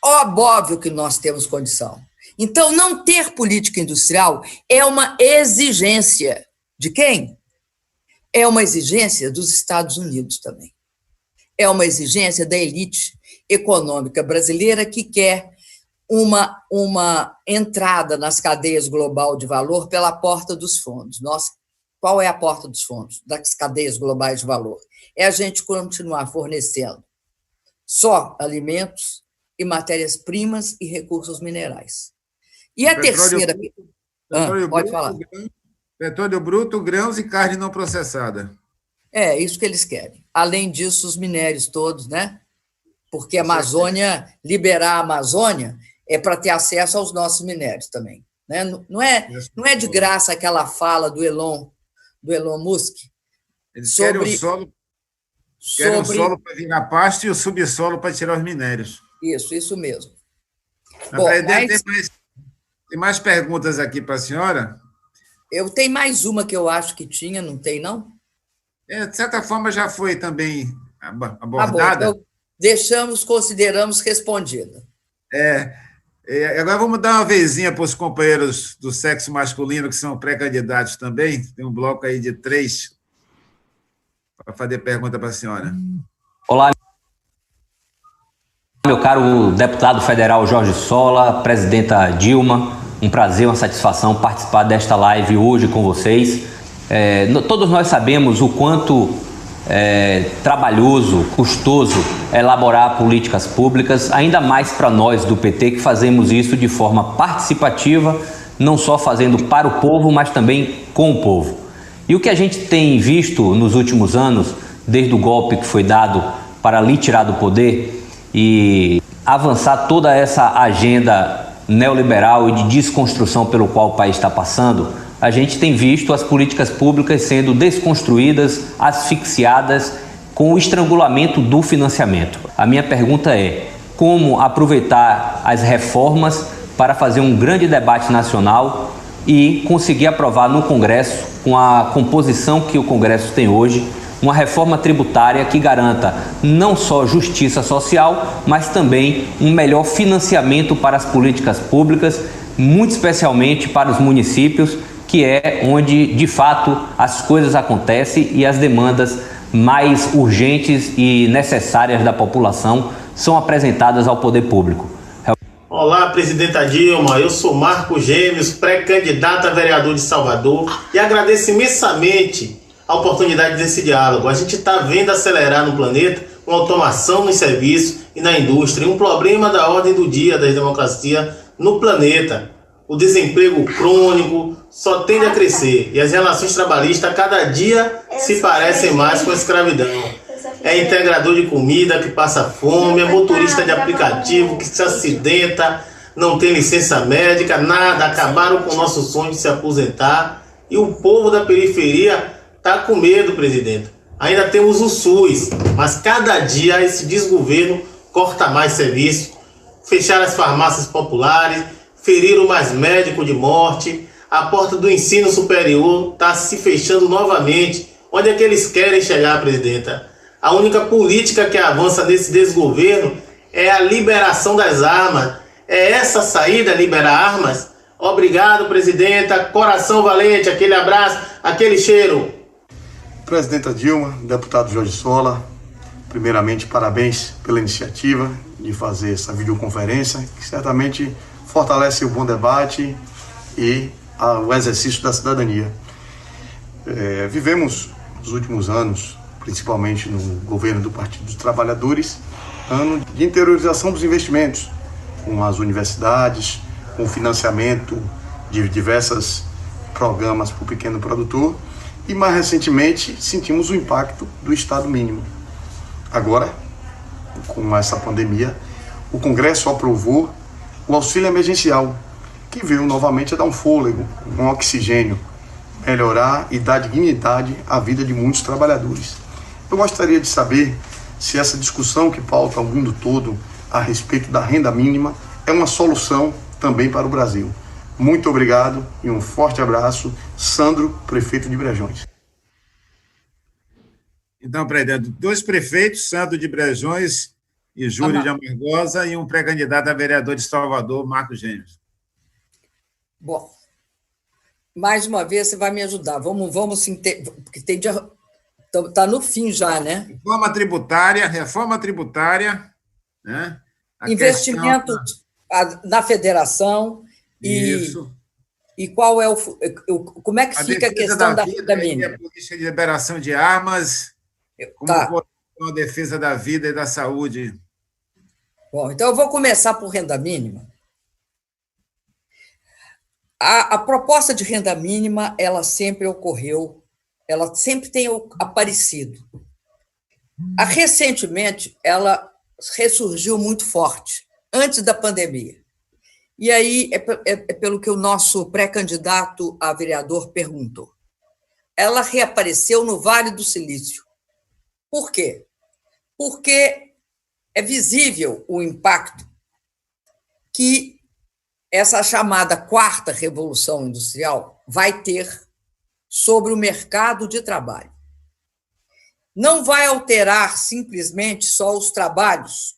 Óbvio que nós temos condição. Então, não ter política industrial é uma exigência de quem? É uma exigência dos Estados Unidos também. É uma exigência da elite econômica brasileira que quer uma entrada nas cadeias global de valor pela porta dos fundos. Qual é a porta dos fundos das cadeias globais de valor? É a gente continuar fornecendo só alimentos e matérias-primas e recursos minerais. E a terceira... Pode falar. Petróleo bruto, grãos e carne não processada. É isso que eles querem. Além disso, os minérios todos, né? Porque a Amazônia, liberar a Amazônia é para ter acesso aos nossos minérios também. Né? Não é de graça aquela fala do Elon Musk. Eles querem o solo para virar pasto e o subsolo para tirar os minérios. Isso mesmo. Bom, tem mais perguntas aqui para a senhora? Eu tenho mais uma que eu acho que tinha, não tem, não? De certa forma, já foi também abordada. Tá bom, então consideramos respondida. Agora vamos dar uma vezinha para os companheiros do sexo masculino, que são pré-candidatos também. Tem um bloco aí de 3 para fazer pergunta para a senhora. Olá, meu caro deputado federal Jorge Sola, presidenta Dilma, um prazer, uma satisfação participar desta live hoje com vocês. Todos nós sabemos o quanto trabalhoso, custoso elaborar políticas públicas, ainda mais para nós do PT que fazemos isso de forma participativa, não só fazendo para o povo, mas também com o povo. E o que a gente tem visto nos últimos anos, desde o golpe que foi dado para lhe tirar do poder e avançar toda essa agenda neoliberal e de desconstrução pelo qual o país está passando, a gente tem visto as políticas públicas sendo desconstruídas, asfixiadas com o estrangulamento do financiamento. A minha pergunta é: como aproveitar as reformas para fazer um grande debate nacional e conseguir aprovar no Congresso, com a composição que o Congresso tem hoje, uma reforma tributária que garanta não só justiça social, mas também um melhor financiamento para as políticas públicas, muito especialmente para os municípios, que é onde, de fato, as coisas acontecem e as demandas mais urgentes e necessárias da população são apresentadas ao poder público. Olá, presidenta Dilma, eu sou Marco Gêmeos, pré-candidato a vereador de Salvador, e agradeço imensamente a oportunidade desse diálogo. A gente está vendo acelerar no planeta uma automação nos serviços e na indústria, um problema da ordem do dia da democracia no planeta. O desemprego crônico só tende a crescer e as relações trabalhistas cada dia se parecem mais com a escravidão. É integrador de comida que passa fome, é motorista de aplicativo que se acidenta, não tem licença médica, nada, acabaram com o nosso sonho de se aposentar. E o povo da periferia está com medo, presidente. Ainda temos o SUS, mas cada dia esse desgoverno corta mais serviço, fechar as farmácias populares, feriram mais médicos de morte, a porta do ensino superior está se fechando novamente. Onde é que eles querem chegar, presidenta? A única política que avança nesse desgoverno é a liberação das armas. É essa saída, liberar armas? Obrigado, presidenta. Coração valente, aquele abraço, aquele cheiro. Presidenta Dilma, deputado Jorge Sola, primeiramente, parabéns pela iniciativa de fazer essa videoconferência, que certamente fortalece o bom debate e o exercício da cidadania. Vivemos nos últimos anos, principalmente no governo do Partido dos Trabalhadores, ano de interiorização dos investimentos, com as universidades, com o financiamento de diversos programas para o pequeno produtor, e mais recentemente sentimos o impacto do Estado mínimo. Agora, com essa pandemia, o Congresso aprovou o auxílio emergencial, que veio novamente a dar um fôlego, um oxigênio, melhorar e dar dignidade à vida de muitos trabalhadores. Eu gostaria de saber se essa discussão que pauta o mundo todo a respeito da renda mínima é uma solução também para o Brasil. Muito obrigado e um forte abraço. Sandro, prefeito de Brejões. Então, presidente, 2 prefeitos, Sandro de Brejões e Júlio de Amargosa, e um pré-candidato a vereador de Salvador, Marcos Gêmeos. Bom, mais uma vez você vai me ajudar. Vamos porque está no fim já, né? Reforma tributária, né? Investimento na federação. Isso. E qual é como é que fica a questão da renda mínima? A política de liberação de armas, como a defesa da vida e da saúde. Bom, então eu vou começar por renda mínima. A proposta de renda mínima, ela sempre ocorreu, ela sempre tem aparecido. Recentemente, ela ressurgiu muito forte, antes da pandemia. E aí é pelo que o nosso pré-candidato a vereador perguntou. Ela reapareceu no Vale do Silício. Por quê? Porque é visível o impacto que essa chamada quarta revolução industrial vai ter sobre o mercado de trabalho. Não vai alterar simplesmente só os trabalhos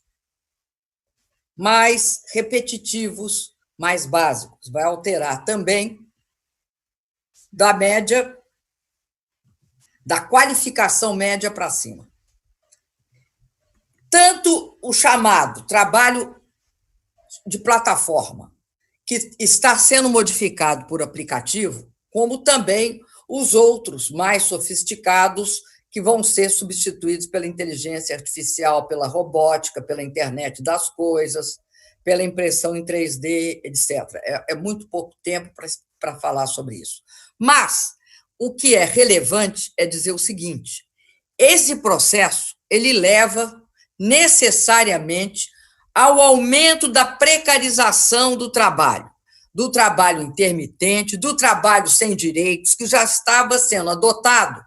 mais repetitivos, mais básicos. Vai alterar também da média, da qualificação média para cima. Tanto o chamado trabalho de plataforma, que está sendo modificado por aplicativo, como também os outros mais sofisticados, que vão ser substituídos pela inteligência artificial, pela robótica, pela internet das coisas, pela impressão em 3D, etc. É muito pouco tempo para falar sobre isso. Mas o que é relevante é dizer o seguinte: esse processo ele leva necessariamente ao aumento da precarização do trabalho intermitente, do trabalho sem direitos, que já estava sendo adotado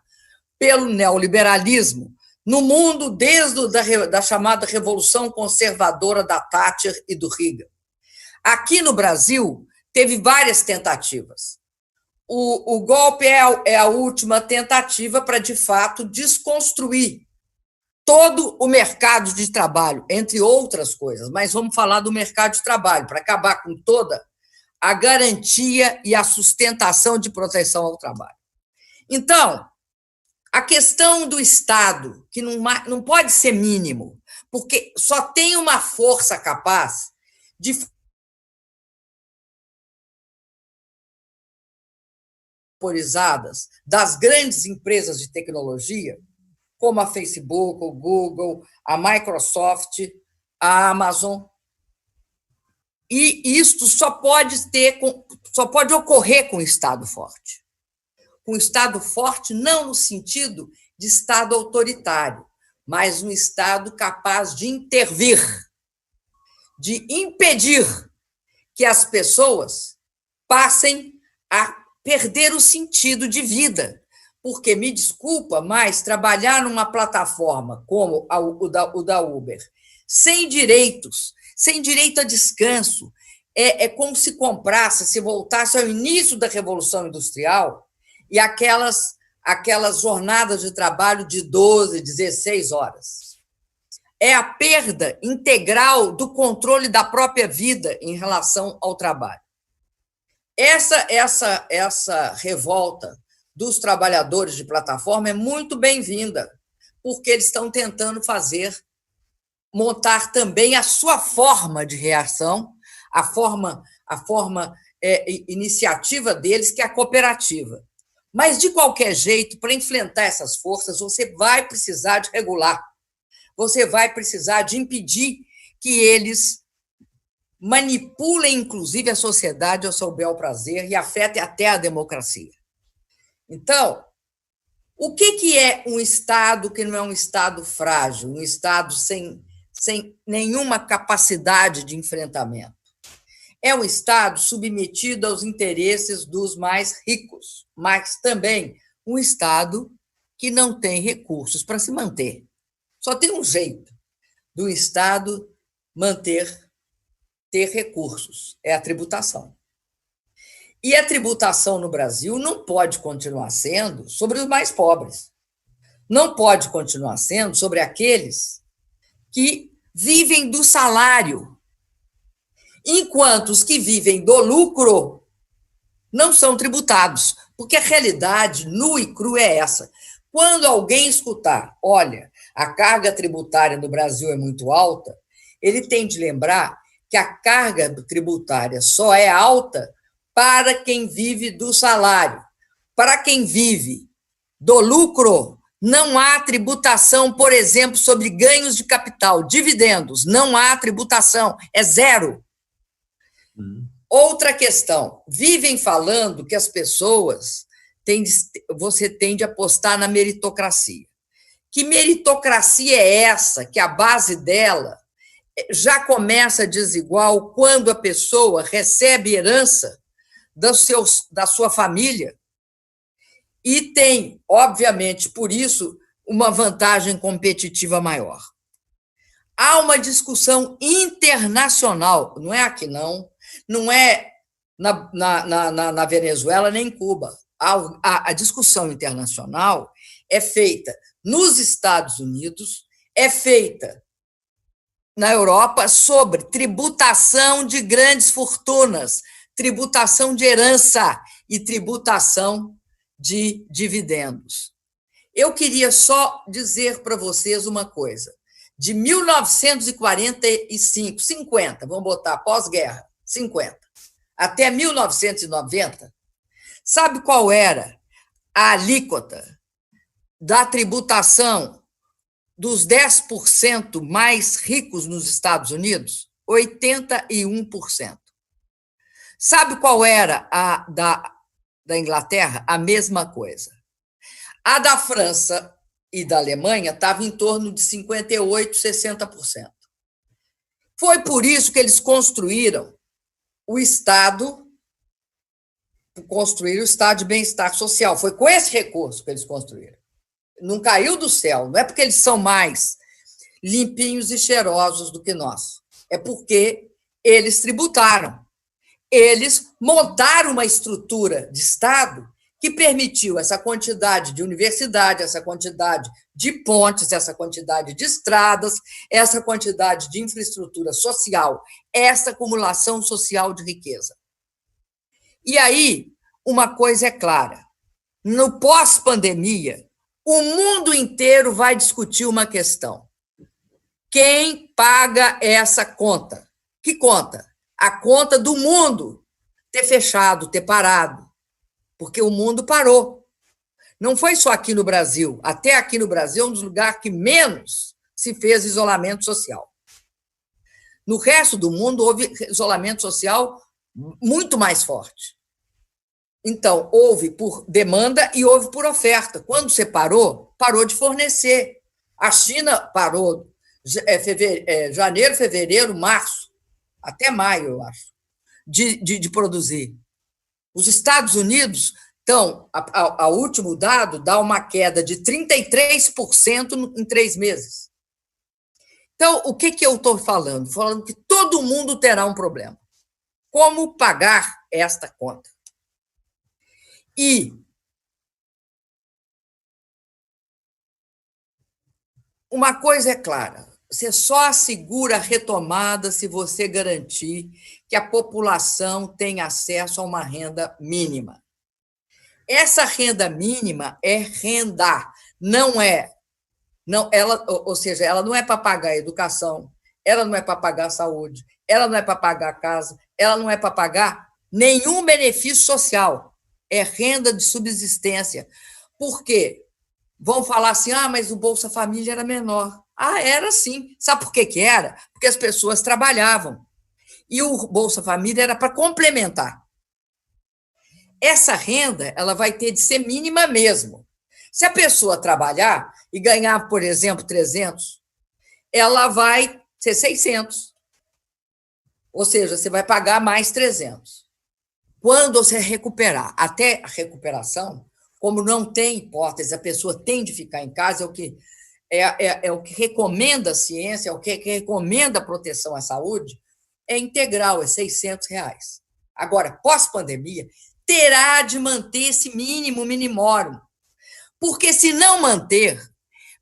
pelo neoliberalismo no mundo desde da chamada Revolução Conservadora da Thatcher e do Reagan. Aqui no Brasil, teve várias tentativas. O golpe é a última tentativa para, de fato, desconstruir todo o mercado de trabalho, entre outras coisas, mas vamos falar do mercado de trabalho, para acabar com toda a garantia e a sustentação de proteção ao trabalho. Então, a questão do Estado, que não pode ser mínimo, porque só tem uma força capaz de das grandes empresas de tecnologia, como a Facebook, o Google, a Microsoft, a Amazon. E isto só pode ocorrer com um Estado forte. Com um Estado forte, não no sentido de Estado autoritário, mas um Estado capaz de intervir, de impedir que as pessoas passem a perder o sentido de vida. Porque, me desculpa, mas trabalhar numa plataforma como o da Uber, sem direitos, sem direito a descanso, é como se comprasse, se voltasse ao início da Revolução Industrial e aquelas jornadas de trabalho de 12, 16 horas. É a perda integral do controle da própria vida em relação ao trabalho. Essa revolta dos trabalhadores de plataforma é muito bem-vinda, porque eles estão tentando montar também a sua forma de reação, a forma iniciativa deles, que é a cooperativa. Mas, de qualquer jeito, para enfrentar essas forças, você vai precisar de regular, você vai precisar de impedir que eles manipulem, inclusive, a sociedade ao seu bel prazer e afetem até a democracia. Então, o que é um Estado que não é um Estado frágil, um Estado sem nenhuma capacidade de enfrentamento? É um Estado submetido aos interesses dos mais ricos, mas também um Estado que não tem recursos para se manter. Só tem um jeito do Estado ter recursos, é a tributação. E a tributação no Brasil não pode continuar sendo sobre os mais pobres. Não pode continuar sendo sobre aqueles que vivem do salário, enquanto os que vivem do lucro não são tributados, porque a realidade nua e crua é essa. Quando alguém escutar, olha, a carga tributária no Brasil é muito alta, ele tem de lembrar que a carga tributária só é alta para quem vive do salário. Para quem vive do lucro, não há tributação, por exemplo, sobre ganhos de capital, dividendos, não há tributação, é zero. Outra questão, vivem falando que as pessoas você tem de apostar na meritocracia. Que meritocracia é essa, que a base dela já começa desigual quando a pessoa recebe herança da sua família e tem, obviamente, por isso, uma vantagem competitiva maior. Há uma discussão internacional, não é aqui não é na Venezuela nem em Cuba. A discussão internacional é feita nos Estados Unidos, é feita na Europa sobre tributação de grandes fortunas, tributação de herança e tributação de dividendos. Eu queria só dizer para vocês uma coisa. De 1945, 50, vamos botar pós-guerra, 50, até 1990, sabe qual era a alíquota da tributação dos 10% mais ricos nos Estados Unidos? 81%. Sabe qual era a da Inglaterra? A mesma coisa. A da França e da Alemanha estava em torno de 58%, 60%. Foi por isso que eles construíram o Estado, construíram o Estado de bem-estar social. Foi com esse recurso que eles construíram. Não caiu do céu, não é porque eles são mais limpinhos e cheirosos do que nós. É porque eles tributaram. Eles montaram uma estrutura de Estado que permitiu essa quantidade de universidade, essa quantidade de pontes, essa quantidade de estradas, essa quantidade de infraestrutura social, essa acumulação social de riqueza. E aí, uma coisa é clara, no pós-pandemia, o mundo inteiro vai discutir uma questão. Quem paga essa conta? Que conta? A conta do mundo ter fechado, ter parado, porque o mundo parou. Não foi só aqui no Brasil. Até aqui no Brasil é um dos lugares que menos se fez isolamento social. No resto do mundo houve isolamento social muito mais forte. Então, houve por demanda e houve por oferta. Quando você parou, parou de fornecer. A China parou janeiro, fevereiro, março, até maio, eu acho, de produzir. Os Estados Unidos, então, o último dado dá uma queda de 33% em 3 meses. Então, o que eu estou falando? Falando que todo mundo terá um problema. Como pagar esta conta? E uma coisa é clara, você só assegura a retomada se você garantir que a população tenha acesso a uma renda mínima. Essa renda mínima é renda, não é, não, ela, ou seja, ela não é para pagar a educação, ela não é para pagar a saúde, ela não é para pagar a casa, ela não é para pagar nenhum benefício social, é renda de subsistência. Por quê? Vão falar assim, mas o Bolsa Família era menor. Era sim. Sabe por que que era? Porque as pessoas trabalhavam. E o Bolsa Família era para complementar. Essa renda ela vai ter de ser mínima mesmo. Se a pessoa trabalhar e ganhar, por exemplo, 300, ela vai ser 600. Ou seja, você vai pagar mais 300. Quando você recuperar, até a recuperação, como não tem hipótese, a pessoa tem de ficar em casa, é o que recomenda a ciência, é o que recomenda a proteção à saúde, é integral, é R$600. Agora, pós-pandemia, terá de manter esse mínimo minimorum, porque se não manter,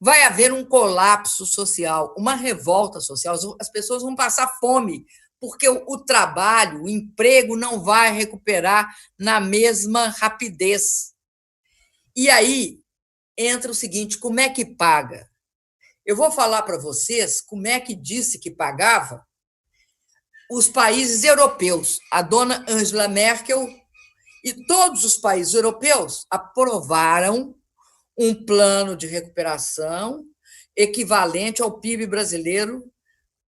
vai haver um colapso social, uma revolta social, as pessoas vão passar fome, porque o trabalho, o emprego não vai recuperar na mesma rapidez. E aí entra o seguinte, como é que paga? Eu vou falar para vocês como é que disse que pagava os países europeus. A dona Angela Merkel e todos os países europeus aprovaram um plano de recuperação equivalente ao PIB brasileiro,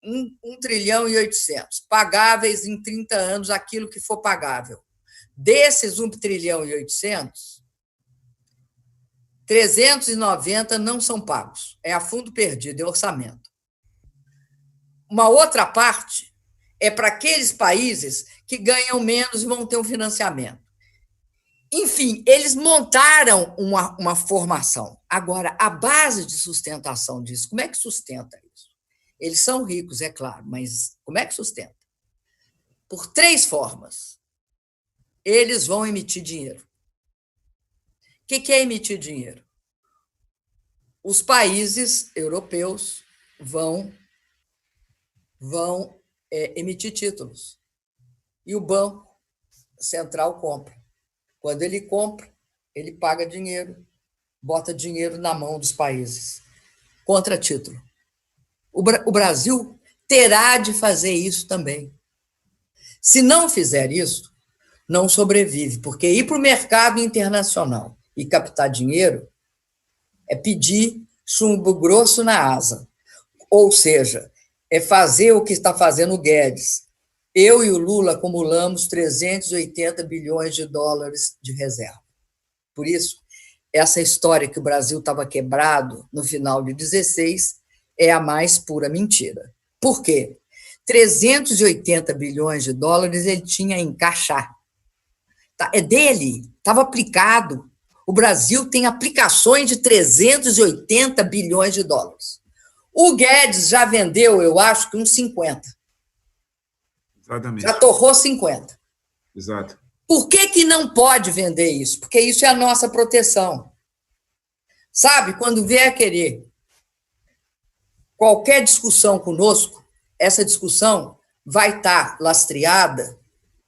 1 trilhão e 800, pagáveis em 30 anos, aquilo que for pagável. Desses 1 trilhão e 800, 390 não são pagos, é a fundo perdido, é orçamento. Uma outra parte é para aqueles países que ganham menos e vão ter um financiamento. Enfim, eles montaram uma formação. Agora, a base de sustentação disso, como é que sustenta isso? Eles são ricos, é claro, mas como é que sustenta? Por 3 formas. Eles vão emitir dinheiro. O que é emitir dinheiro? Os países europeus vão emitir títulos. E o Banco Central compra. Quando ele compra, ele paga dinheiro, bota dinheiro na mão dos países, contra título. O Brasil terá de fazer isso também. Se não fizer isso, não sobrevive, porque ir para o mercado internacional e captar dinheiro é pedir chumbo grosso na asa. Ou seja, é fazer o que está fazendo o Guedes. Eu e o Lula acumulamos 380 bilhões de dólares de reserva. Por isso, essa história que o Brasil estava quebrado no final de 16 é a mais pura mentira. Por quê? 380 bilhões de dólares ele tinha em caixa. É dele, estava aplicado. O Brasil tem aplicações de 380 bilhões de dólares. O Guedes já vendeu, eu acho que uns 50. Exatamente. Já torrou 50. Exato. Por que não pode vender isso? Porque isso é a nossa proteção. Sabe, quando vier querer qualquer discussão conosco, essa discussão vai estar lastreada,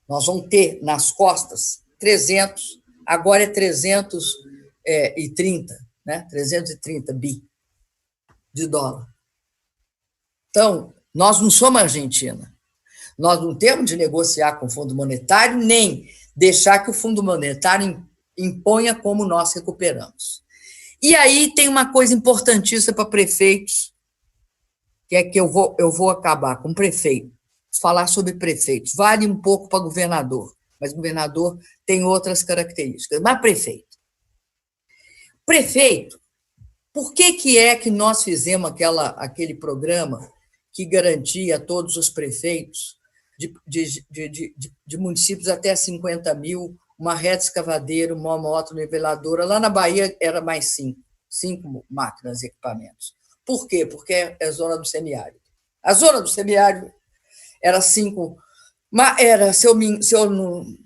nós vamos ter nas costas 300, agora é 330, né? 330 bi de dólar. Então, nós não somos Argentina. Nós não temos de negociar com o Fundo Monetário, nem deixar que o Fundo Monetário imponha como nós recuperamos. E aí tem uma coisa importantíssima para prefeitos, que é que eu vou acabar com prefeito. Falar sobre prefeitos vale um pouco para governador, mas governador tem outras características. Mas prefeito, por que é que nós fizemos aquele programa que garantia a todos os prefeitos de municípios até 50 mil, uma reta escavadeira, uma moto niveladora? Lá na Bahia era mais 5 máquinas e equipamentos. Por quê? Porque é zona do semiárido. A zona do semiárido era 5, se eu não me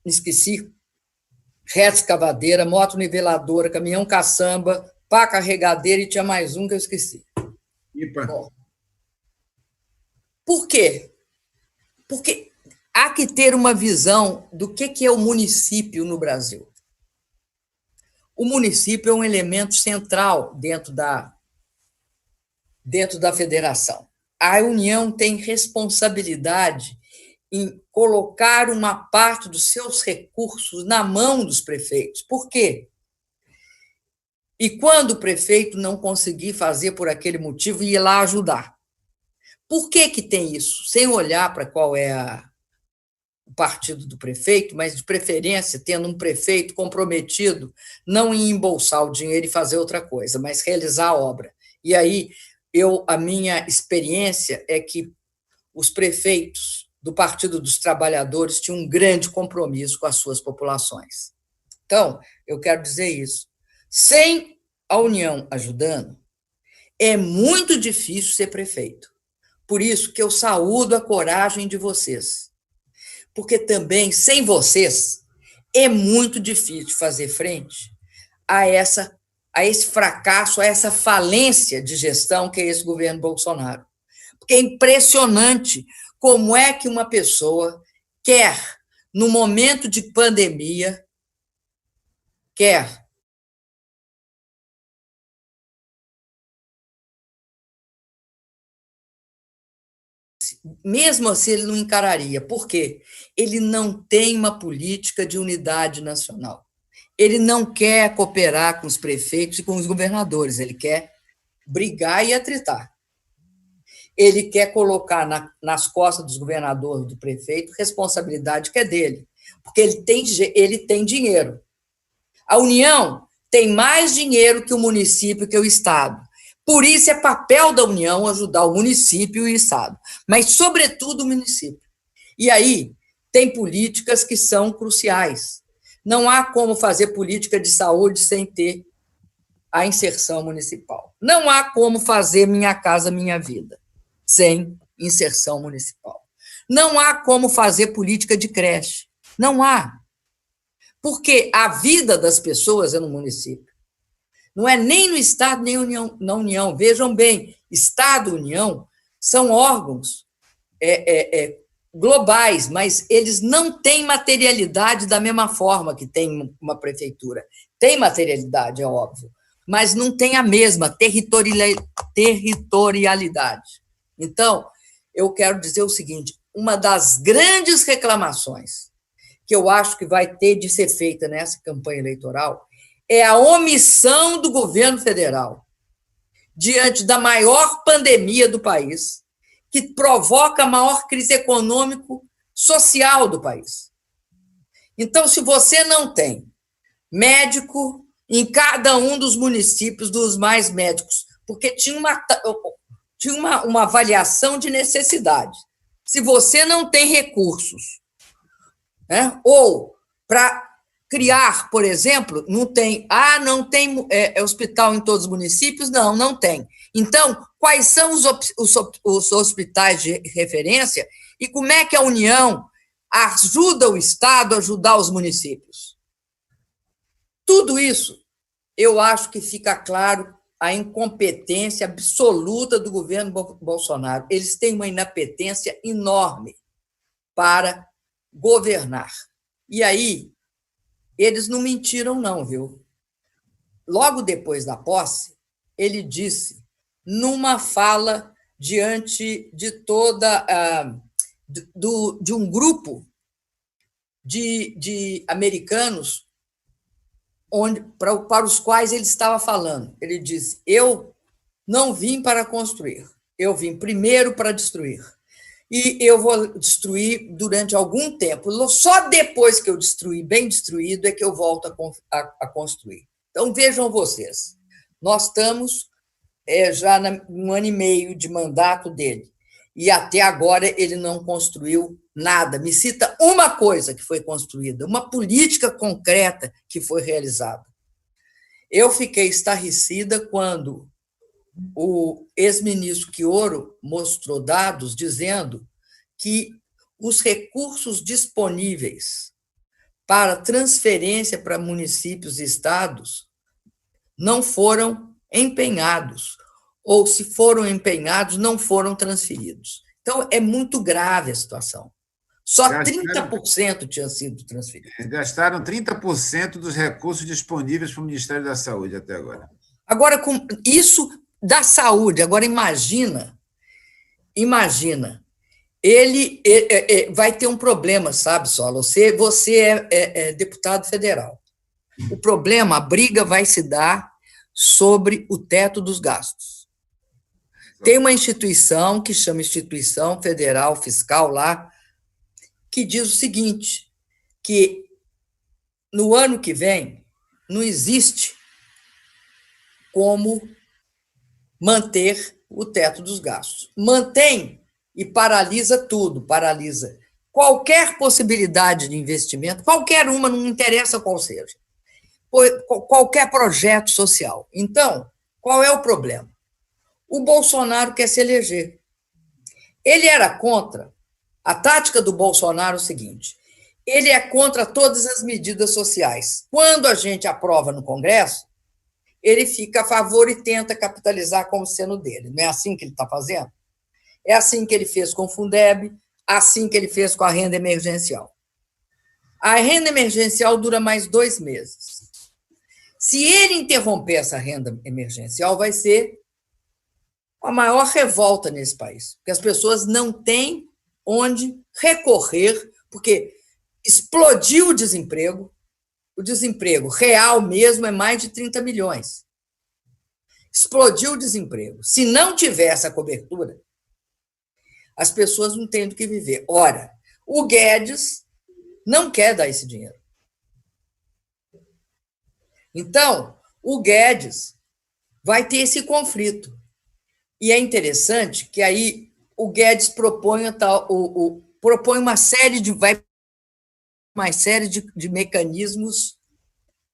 esqueci, reta escavadeira, moto niveladora, caminhão caçamba, pá carregadeira e tinha mais um que eu esqueci. Pipa. Bom, Por quê? Porque há que ter uma visão do que é o município no Brasil. O município é um elemento central dentro da federação. A União tem responsabilidade em colocar uma parte dos seus recursos na mão dos prefeitos. Por quê? E quando o prefeito não conseguir fazer por aquele motivo, ir lá ajudar. Por que tem isso? Sem olhar para qual é o partido do prefeito, mas de preferência tendo um prefeito comprometido não em embolsar o dinheiro e fazer outra coisa, mas realizar a obra. E aí, a minha experiência é que os prefeitos do Partido dos Trabalhadores tinham um grande compromisso com as suas populações. Então, eu quero dizer isso. Sem a União ajudando, é muito difícil ser prefeito. Por isso que eu saúdo a coragem de vocês. Porque também, sem vocês, é muito difícil fazer frente a esse fracasso, a essa falência de gestão que é esse governo Bolsonaro. Porque é impressionante como é que uma pessoa quer, no momento de pandemia, mesmo assim ele não encararia. Por quê? Ele não tem uma política de unidade nacional. Ele não quer cooperar com os prefeitos e com os governadores, ele quer brigar e atritar. Ele quer colocar nas costas dos governadores, do prefeito, responsabilidade que é dele, porque ele tem dinheiro. A União tem mais dinheiro que o município, que o Estado. Por isso, é papel da União ajudar o município e o Estado, mas, sobretudo, o município. E aí, tem políticas que são cruciais. Não há como fazer política de saúde sem ter a inserção municipal. Não há como fazer Minha Casa Minha Vida sem inserção municipal. Não há como fazer política de creche. Não há. Porque a vida das pessoas é no município. Não é nem no Estado, nem na União. Vejam bem, Estado e União são órgãos globais, mas eles não têm materialidade da mesma forma que tem uma prefeitura. Tem materialidade, é óbvio, mas não tem a mesma territorialidade. Então, eu quero dizer o seguinte, uma das grandes reclamações que eu acho que vai ter de ser feita nessa campanha eleitoral é a omissão do governo federal diante da maior pandemia do país, que provoca a maior crise econômico-social do país. Então, se você não tem médico em cada um dos municípios, dos mais médicos, porque tinha uma avaliação de necessidade. Se você não tem recursos, né, ou para criar, por exemplo, não tem hospital em todos os municípios? Não tem. Então, quais são os hospitais de referência e como é que a União ajuda o Estado a ajudar os municípios? Tudo isso, eu acho que fica claro a incompetência absoluta do governo Bolsonaro. Eles têm uma inapetência enorme para governar. E aí, eles não mentiram, não, viu? Logo depois da posse, ele disse, numa fala diante de de um grupo de americanos para os quais ele estava falando. Ele disse, eu não vim para construir, eu vim primeiro para destruir. E eu vou destruir durante algum tempo. Só depois que eu destruir, bem destruído, é que eu volto a construir. Então, vejam vocês, nós estamos já no ano e meio de mandato dele, e até agora ele não construiu nada. Me cita uma coisa que foi construída, uma política concreta que foi realizada. Eu fiquei estarrecida quando o ex-ministro Chioro mostrou dados dizendo que os recursos disponíveis para transferência para municípios e estados não foram empenhados, ou se foram empenhados, não foram transferidos. Então, é muito grave a situação. Só Gastaram- 30% tinha sido transferido. Gastaram 30% dos recursos disponíveis para o Ministério da Saúde até agora. Agora, com isso da saúde, agora imagina, ele vai ter um problema, sabe, Sola? Você é deputado federal. O problema, a briga vai se dar sobre o teto dos gastos. Tem uma instituição que chama Instituição Federal Fiscal lá, que diz o seguinte, que no ano que vem não existe como manter o teto dos gastos. Mantém e paralisa tudo, paralisa qualquer possibilidade de investimento, qualquer uma, não interessa qual seja, qualquer projeto social. Então, qual é o problema? O Bolsonaro quer se eleger. Ele era contra. A tática do Bolsonaro é o seguinte: ele é contra todas as medidas sociais. Quando a gente aprova no Congresso, ele fica a favor e tenta capitalizar como sendo dele. Não é assim que ele está fazendo? É assim que ele fez com o Fundeb, assim que ele fez com a renda emergencial. A renda emergencial dura mais 2 meses. Se ele interromper essa renda emergencial, vai ser a maior revolta nesse país, porque as pessoas não têm onde recorrer, porque explodiu o desemprego real mesmo é mais de 30 milhões. Explodiu o desemprego. Se não tiver essa cobertura, as pessoas não têm do que viver. Ora, o Guedes não quer dar esse dinheiro. Então, o Guedes vai ter esse conflito. E é interessante que aí o Guedes propõe uma série de mecanismos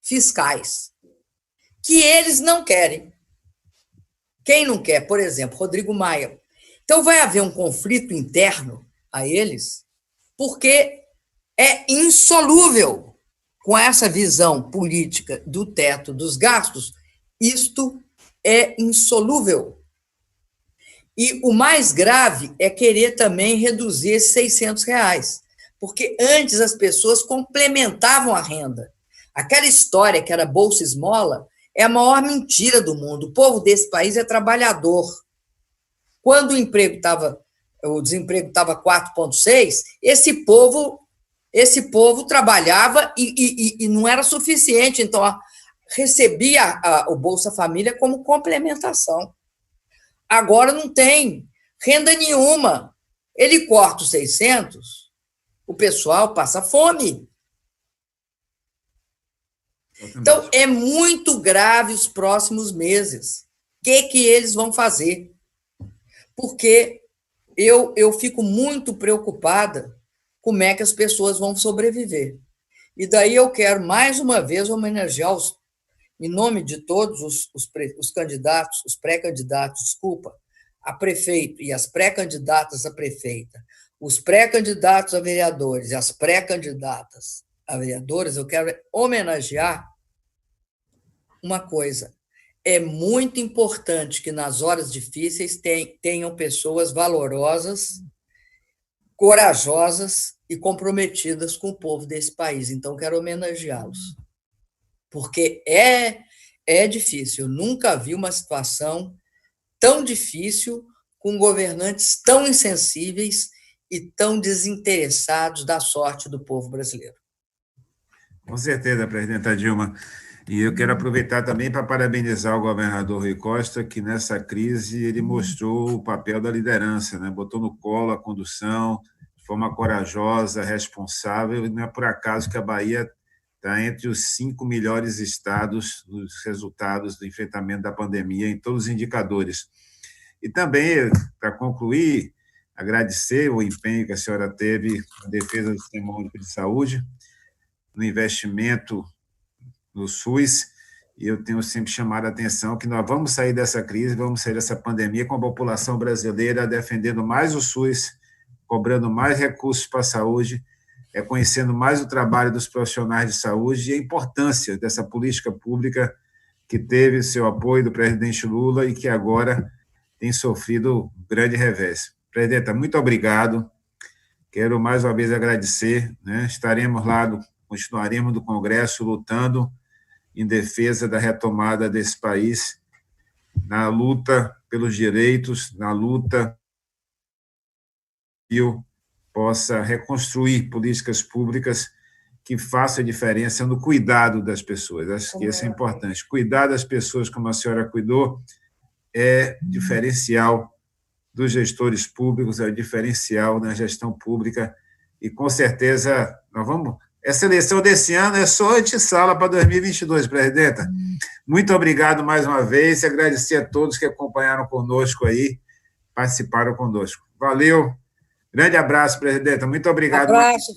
fiscais que eles não querem. Quem não quer? Por exemplo, Rodrigo Maia. Então, vai haver um conflito interno a eles, porque é insolúvel com essa visão política do teto dos gastos. Isto é insolúvel. E o mais grave é querer também reduzir esses R$600, porque antes as pessoas complementavam a renda. Aquela história que era Bolsa Esmola é a maior mentira do mundo. O povo desse país é trabalhador. Quando o desemprego estava 4,6, esse povo trabalhava e não era suficiente, então recebia o Bolsa Família como complementação. Agora não tem renda nenhuma. Ele corta os 600, o pessoal passa fome. Então, é muito grave os próximos meses. O que eles vão fazer? Porque eu fico muito preocupada como é que as pessoas vão sobreviver. E daí eu quero, mais uma vez, homenagear, em nome de todos os candidatos, os pré-candidatos, a prefeito e as pré-candidatas a prefeita, os pré-candidatos a vereadores e as pré-candidatas a vereadoras, eu quero homenagear uma coisa. É muito importante que nas horas difíceis tenham pessoas valorosas, corajosas e comprometidas com o povo desse país. Então, quero homenageá-los. Porque é difícil. Eu nunca vi uma situação tão difícil com governantes tão insensíveis e tão desinteressados da sorte do povo brasileiro. Com certeza, presidenta Dilma. E eu quero aproveitar também para parabenizar o governador Rui Costa, que nessa crise ele mostrou o papel da liderança, né? Botou no colo a condução de forma corajosa, responsável, e não é por acaso que a Bahia está entre os 5 melhores estados nos resultados do enfrentamento da pandemia em todos os indicadores. E também, para concluir, agradecer o empenho que a senhora teve na defesa do Sistema Único de Saúde, no investimento no SUS, e eu tenho sempre chamado a atenção que nós vamos sair dessa crise, vamos sair dessa pandemia com a população brasileira defendendo mais o SUS, cobrando mais recursos para a saúde, reconhecendo mais o trabalho dos profissionais de saúde e a importância dessa política pública que teve seu apoio do presidente Lula e que agora tem sofrido um grande revés. Presidenta, muito obrigado. Quero mais uma vez agradecer, né? Estaremos lá, continuaremos no Congresso lutando em defesa da retomada desse país, na luta pelos direitos, na luta que possa reconstruir políticas públicas que façam a diferença no cuidado das pessoas. Acho que isso é importante. Cuidar das pessoas como a senhora cuidou é diferencial dos gestores públicos, é o diferencial na gestão pública, e, com certeza, nós vamos... Essa eleição desse ano é só antessala para 2022, presidenta. Muito obrigado mais uma vez, e agradecer a todos que acompanharam conosco aí, participaram conosco. Valeu, grande abraço, presidenta, muito obrigado. Abraço.